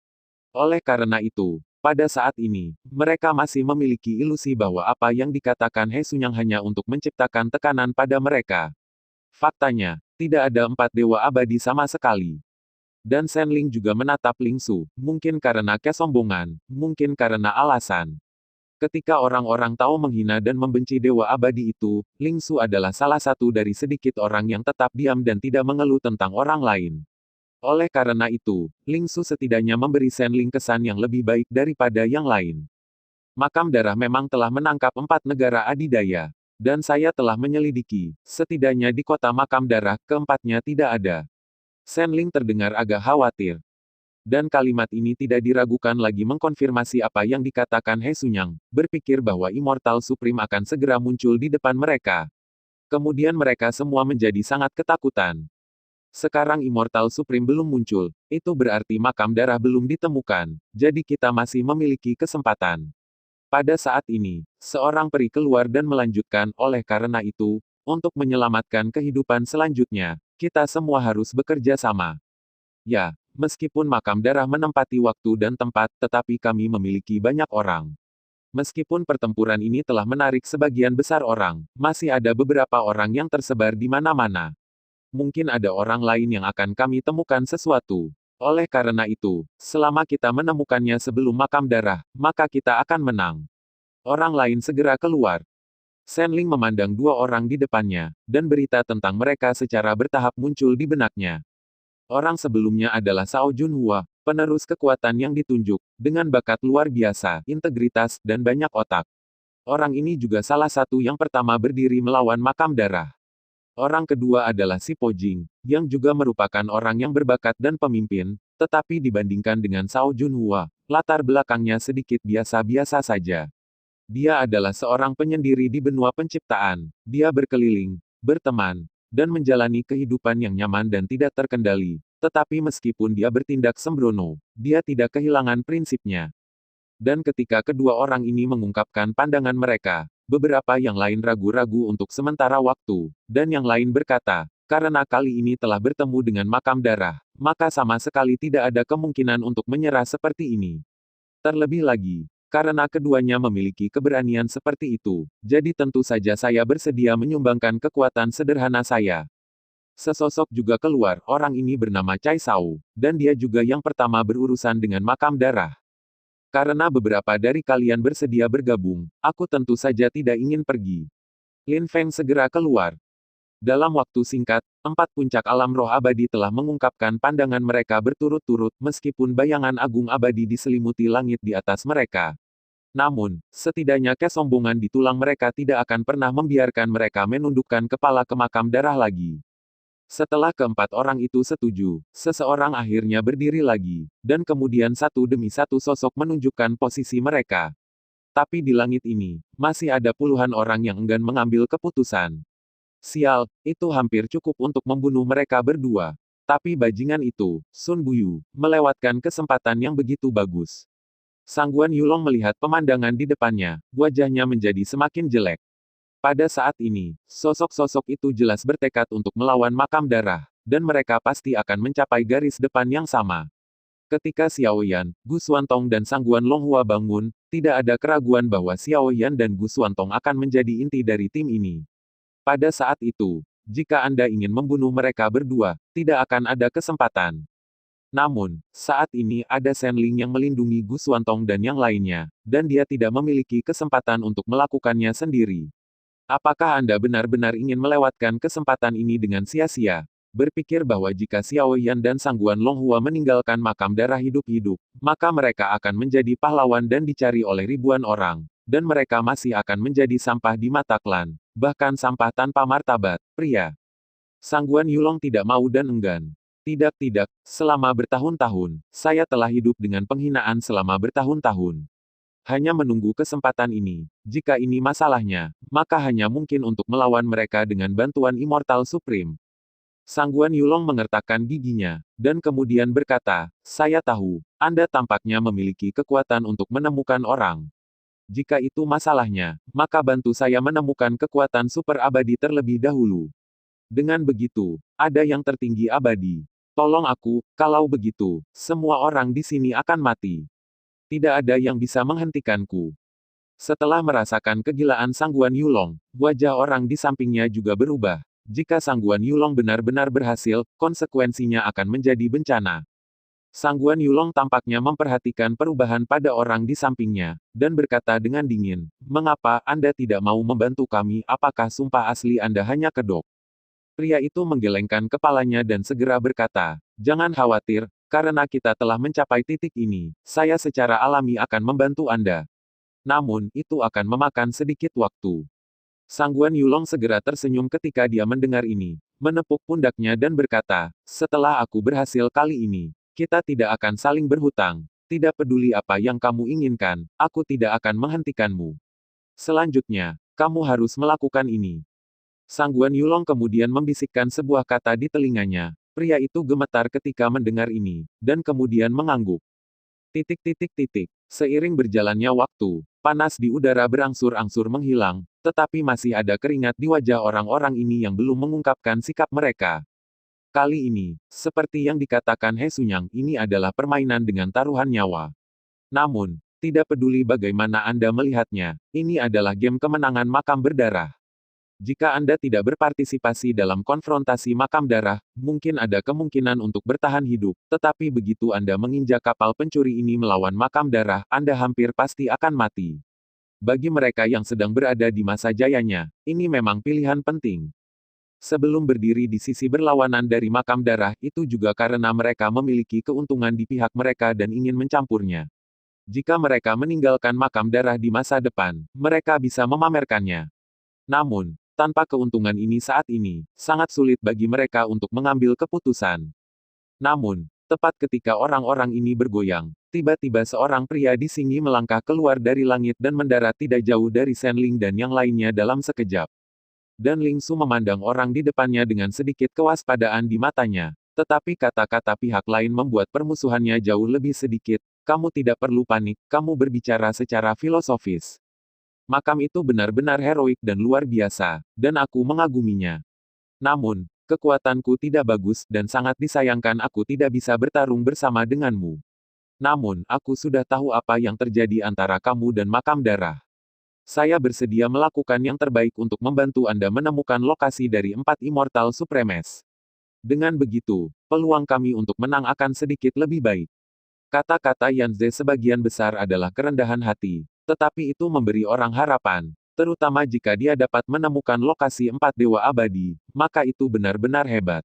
Speaker 1: Oleh karena itu, pada saat ini, mereka masih memiliki ilusi bahwa apa yang dikatakan He Sunyang hanya untuk menciptakan tekanan pada mereka. Faktanya, tidak ada 4 dewa abadi sama sekali. Dan Shenling juga menatap Ling Su, mungkin karena kesombongan, mungkin karena alasan. Ketika orang-orang tahu menghina dan membenci dewa abadi itu, Ling Su adalah salah satu dari sedikit orang yang tetap diam dan tidak mengeluh tentang orang lain. Oleh karena itu, Ling Su setidaknya memberi Shenling kesan yang lebih baik daripada yang lain. Makam darah memang telah menangkap 4 negara adidaya. Dan saya telah menyelidiki, setidaknya di kota makam darah, keempatnya tidak ada. Shenling terdengar agak khawatir. Dan kalimat ini tidak diragukan lagi mengkonfirmasi apa yang dikatakan He Sunyang, berpikir bahwa Immortal Supreme akan segera muncul di depan mereka. Kemudian mereka semua menjadi sangat ketakutan. Sekarang Immortal Supreme belum muncul, itu berarti makam darah belum ditemukan, jadi kita masih memiliki kesempatan. Pada saat ini, seorang peri keluar dan melanjutkan, oleh karena itu, untuk menyelamatkan kehidupan selanjutnya, kita semua harus bekerja sama. Ya, meskipun makam darah menempati waktu dan tempat, tetapi kami memiliki banyak orang. Meskipun pertempuran ini telah menarik sebagian besar orang, masih ada beberapa orang yang tersebar di mana-mana. Mungkin ada orang lain yang akan kami temukan sesuatu. Oleh karena itu, selama kita menemukannya sebelum makam darah, maka kita akan menang. Orang lain segera keluar. Shenling memandang 2 orang di depannya, dan berita tentang mereka secara bertahap muncul di benaknya. Orang sebelumnya adalah Sao Junhua, Penerus kekuatan yang ditunjuk, dengan bakat luar biasa, integritas, dan banyak otak. Orang ini juga salah satu yang pertama berdiri melawan makam darah. Orang kedua adalah Si Pojing, yang juga merupakan orang yang berbakat dan pemimpin, tetapi dibandingkan dengan Cao Junhua, latar belakangnya sedikit biasa-biasa saja. Dia adalah seorang penyendiri di benua penciptaan. Dia berkeliling, berteman, dan menjalani kehidupan yang nyaman dan tidak terkendali. Tetapi meskipun dia bertindak sembrono, dia tidak kehilangan prinsipnya. Dan ketika kedua orang ini mengungkapkan pandangan mereka, beberapa yang lain ragu-ragu untuk sementara waktu, dan yang lain berkata, karena kali ini telah bertemu dengan makam darah, maka sama sekali tidak ada kemungkinan untuk menyerah seperti ini. Terlebih lagi, karena keduanya memiliki keberanian seperti itu, jadi tentu saja saya bersedia menyumbangkan kekuatan sederhana saya. Sesosok juga keluar, orang ini bernama Cai Sao, dan dia juga yang pertama berurusan dengan makam darah. Karena beberapa dari kalian bersedia bergabung, aku tentu saja tidak ingin pergi. Lin Feng segera keluar. Dalam waktu singkat, 4 puncak alam roh abadi telah mengungkapkan pandangan mereka berturut-turut meskipun bayangan agung abadi diselimuti langit di atas mereka. Namun, setidaknya kesombongan di tulang mereka tidak akan pernah membiarkan mereka menundukkan kepala ke makam darah lagi. Setelah keempat orang itu setuju, seseorang akhirnya berdiri lagi, dan kemudian satu demi satu sosok menunjukkan posisi mereka. Tapi di langit ini, masih ada puluhan orang yang enggan mengambil keputusan. Sial, itu hampir cukup untuk membunuh mereka berdua. Tapi bajingan itu, Sun Buyu, melewatkan kesempatan yang begitu bagus. Sangguan Yulong melihat pemandangan di depannya, wajahnya menjadi semakin jelek. Pada saat ini, sosok-sosok itu jelas bertekad untuk melawan makam darah, dan mereka pasti akan mencapai garis depan yang sama. Ketika Xiao Yan, Gu Xuantong dan Sangguan Longhua bangun, tidak ada keraguan bahwa Xiao Yan dan Gu Xuantong akan menjadi inti dari tim ini. Pada saat itu, jika Anda ingin membunuh mereka berdua, tidak akan ada kesempatan. Namun, saat ini ada Shen Ling yang melindungi Gu Xuantong dan yang lainnya, dan dia tidak memiliki kesempatan untuk melakukannya sendiri. Apakah Anda benar-benar ingin melewatkan kesempatan ini dengan sia-sia? Berpikir bahwa jika Xiao Yan dan Sangguan Longhua meninggalkan makam darah hidup-hidup, maka mereka akan menjadi pahlawan dan dicari oleh ribuan orang, dan mereka masih akan menjadi sampah di mata klan, bahkan sampah tanpa martabat, pria. Sangguan Yulong tidak mau dan enggan. Tidak, selama bertahun-tahun, saya telah hidup dengan penghinaan selama bertahun-tahun. Hanya menunggu kesempatan ini. Jika ini masalahnya, maka hanya mungkin untuk melawan mereka dengan bantuan Immortal Supreme. Sangguan Yulong mengertakkan giginya, dan kemudian berkata, saya tahu, Anda tampaknya memiliki kekuatan untuk menemukan orang. Jika itu masalahnya, maka bantu saya menemukan kekuatan super abadi terlebih dahulu. Dengan begitu, ada yang tertinggi abadi. Tolong aku, kalau begitu, semua orang di sini akan mati. Tidak ada yang bisa menghentikanku. Setelah merasakan kegilaan Sangguan Yulong, wajah orang di sampingnya juga berubah. Jika Sangguan Yulong benar-benar berhasil, konsekuensinya akan menjadi bencana. Sangguan Yulong tampaknya memperhatikan perubahan pada orang di sampingnya, dan berkata dengan dingin, mengapa Anda tidak mau membantu kami? Apakah sumpah asli Anda hanya kedok? Pria itu menggelengkan kepalanya dan segera berkata, jangan khawatir, karena kita telah mencapai titik ini, saya secara alami akan membantu Anda. Namun, itu akan memakan sedikit waktu. Sangguan Yulong segera tersenyum ketika dia mendengar ini, menepuk pundaknya dan berkata, setelah aku berhasil kali ini, kita tidak akan saling berhutang. Tidak peduli apa yang kamu inginkan, aku tidak akan menghentikanmu. Selanjutnya, kamu harus melakukan ini. Sangguan Yulong kemudian membisikkan sebuah kata di telinganya. Pria itu gemetar ketika mendengar ini, dan kemudian mengangguk. Seiring berjalannya waktu, panas di udara berangsur-angsur menghilang, tetapi masih ada keringat di wajah orang-orang ini yang belum mengungkapkan sikap mereka. Kali ini, seperti yang dikatakan He Sunyang, ini adalah permainan dengan taruhan nyawa. Namun, tidak peduli bagaimana Anda melihatnya, ini adalah game kemenangan makam berdarah. Jika Anda tidak berpartisipasi dalam konfrontasi makam darah, mungkin ada kemungkinan untuk bertahan hidup, tetapi begitu Anda menginjak kapal pencuri ini melawan makam darah, Anda hampir pasti akan mati. Bagi mereka yang sedang berada di masa jayanya, ini memang pilihan penting. Sebelum berdiri di sisi berlawanan dari makam darah, itu juga karena mereka memiliki keuntungan di pihak mereka dan ingin mencampurnya. Jika mereka meninggalkan makam darah di masa depan, mereka bisa memamerkannya. Namun, tanpa keuntungan ini saat ini, sangat sulit bagi mereka untuk mengambil keputusan. Namun, tepat ketika orang-orang ini bergoyang, tiba-tiba seorang pria di sini melangkah keluar dari langit dan mendarat tidak jauh dari Shenling dan yang lainnya dalam sekejap. Dan Ling Su memandang orang di depannya dengan sedikit kewaspadaan di matanya. Tetapi kata-kata pihak lain membuat permusuhannya jauh lebih sedikit. Kamu tidak perlu panik, kamu berbicara secara filosofis. Makam itu benar-benar heroik dan luar biasa, dan aku mengaguminya. Namun, kekuatanku tidak bagus dan sangat disayangkan aku tidak bisa bertarung bersama denganmu. Namun, aku sudah tahu apa yang terjadi antara kamu dan makam darah. Saya bersedia melakukan yang terbaik untuk membantu Anda menemukan lokasi dari 4 Immortal Supremes. Dengan begitu, peluang kami untuk menang akan sedikit lebih baik. Kata-kata Yanze sebagian besar adalah kerendahan hati, tetapi itu memberi orang harapan, terutama jika dia dapat menemukan lokasi 4 dewa abadi, maka itu benar-benar hebat.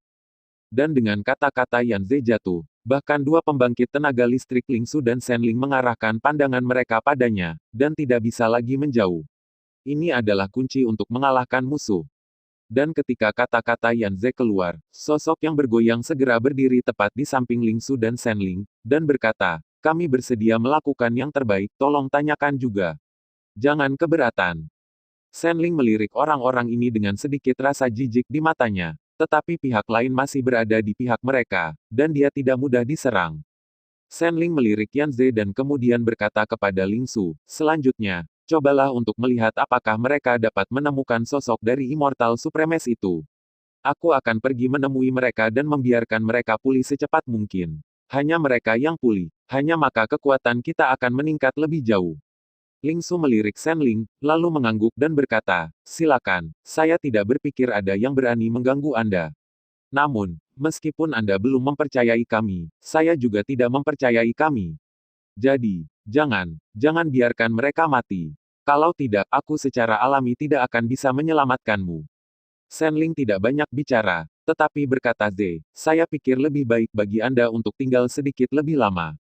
Speaker 1: Dan dengan kata-kata Yanze jatuh, bahkan 2 pembangkit tenaga listrik Ling Su dan Shenling mengarahkan pandangan mereka padanya, dan tidak bisa lagi menjauh. Ini adalah kunci untuk mengalahkan musuh. Dan ketika kata-kata Yanze keluar, sosok yang bergoyang segera berdiri tepat di samping Ling Su dan Shenling, dan berkata, kami bersedia melakukan yang terbaik, tolong tanyakan juga. Jangan keberatan. Shenling melirik orang-orang ini dengan sedikit rasa jijik di matanya, tetapi pihak lain masih berada di pihak mereka, dan dia tidak mudah diserang. Shenling melirik Yanze dan kemudian berkata kepada Ling Su, selanjutnya, cobalah untuk melihat apakah mereka dapat menemukan sosok dari Immortal Supremes itu. Aku akan pergi menemui mereka dan membiarkan mereka pulih secepat mungkin. Hanya mereka yang pulih, hanya maka kekuatan kita akan meningkat lebih jauh. Ling Su melirik Shenling, lalu mengangguk dan berkata, silakan, saya tidak berpikir ada yang berani mengganggu Anda. Namun, meskipun Anda belum mempercayai kami, saya juga tidak mempercayai kami. Jadi, jangan biarkan mereka mati. Kalau tidak, aku secara alami tidak akan bisa menyelamatkanmu. Shenling tidak banyak bicara, tetapi berkata saya pikir lebih baik bagi Anda untuk tinggal sedikit lebih lama.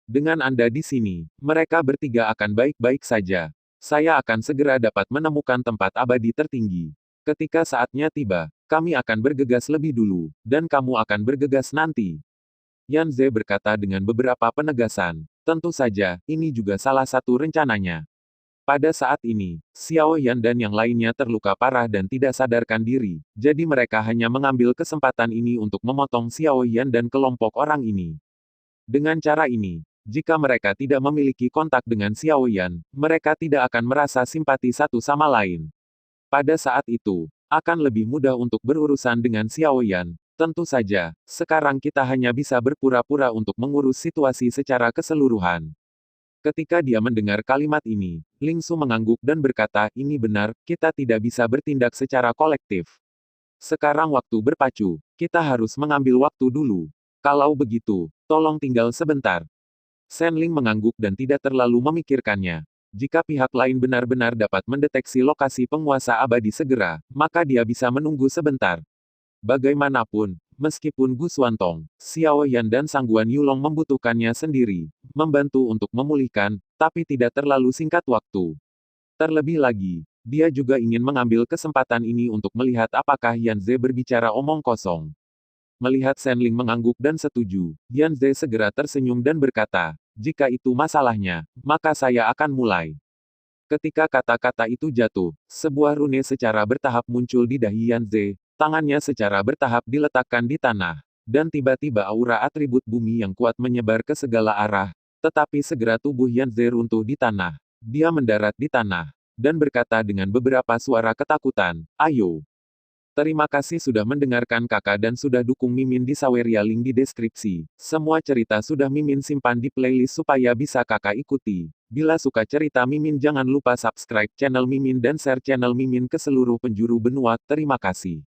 Speaker 1: Dengan Anda di sini, mereka bertiga akan baik-baik saja. Saya akan segera dapat menemukan tempat abadi tertinggi. Ketika saatnya tiba, kami akan bergegas lebih dulu, dan kamu akan bergegas nanti. Yanze berkata dengan beberapa penegasan. Tentu saja, ini juga salah satu rencananya. Pada saat ini, Xiao Yan dan yang lainnya terluka parah dan tidak sadarkan diri, jadi mereka hanya mengambil kesempatan ini untuk memotong Xiao Yan dan kelompok orang ini. Dengan cara ini, jika mereka tidak memiliki kontak dengan Xiao Yan, mereka tidak akan merasa simpati satu sama lain. Pada saat itu, akan lebih mudah untuk berurusan dengan Xiao Yan. Tentu saja, sekarang kita hanya bisa berpura-pura untuk mengurus situasi secara keseluruhan. Ketika dia mendengar kalimat ini, Ling Su mengangguk dan berkata, ini benar, kita tidak bisa bertindak secara kolektif. Sekarang waktu berpacu, kita harus mengambil waktu dulu. Kalau begitu, tolong tinggal sebentar. Shenling mengangguk dan tidak terlalu memikirkannya. Jika pihak lain benar-benar dapat mendeteksi lokasi penguasa abadi segera, maka dia bisa menunggu sebentar. Bagaimanapun, meskipun Gu Xuantong, Xiao Yan dan Sang Guan Yulong membutuhkannya sendiri, membantu untuk memulihkan, tapi tidak terlalu singkat waktu. Terlebih lagi, dia juga ingin mengambil kesempatan ini untuk melihat apakah Yanze berbicara omong kosong. Melihat Shenling mengangguk dan setuju, Yanze segera tersenyum dan berkata, jika itu masalahnya, maka saya akan mulai. Ketika kata-kata itu jatuh, sebuah rune secara bertahap muncul di dahi Yanze. Tangannya secara bertahap diletakkan di tanah, dan tiba-tiba aura atribut bumi yang kuat menyebar ke segala arah, tetapi segera tubuh Yanze runtuh di tanah. Dia mendarat di tanah, dan berkata dengan beberapa suara ketakutan, ayo. Terima kasih sudah mendengarkan kakak dan sudah dukung Mimin di Saweria link di deskripsi. Semua cerita sudah Mimin simpan di playlist supaya bisa kakak ikuti. Bila suka cerita Mimin jangan lupa subscribe channel Mimin dan share channel Mimin ke seluruh penjuru benua. Terima kasih.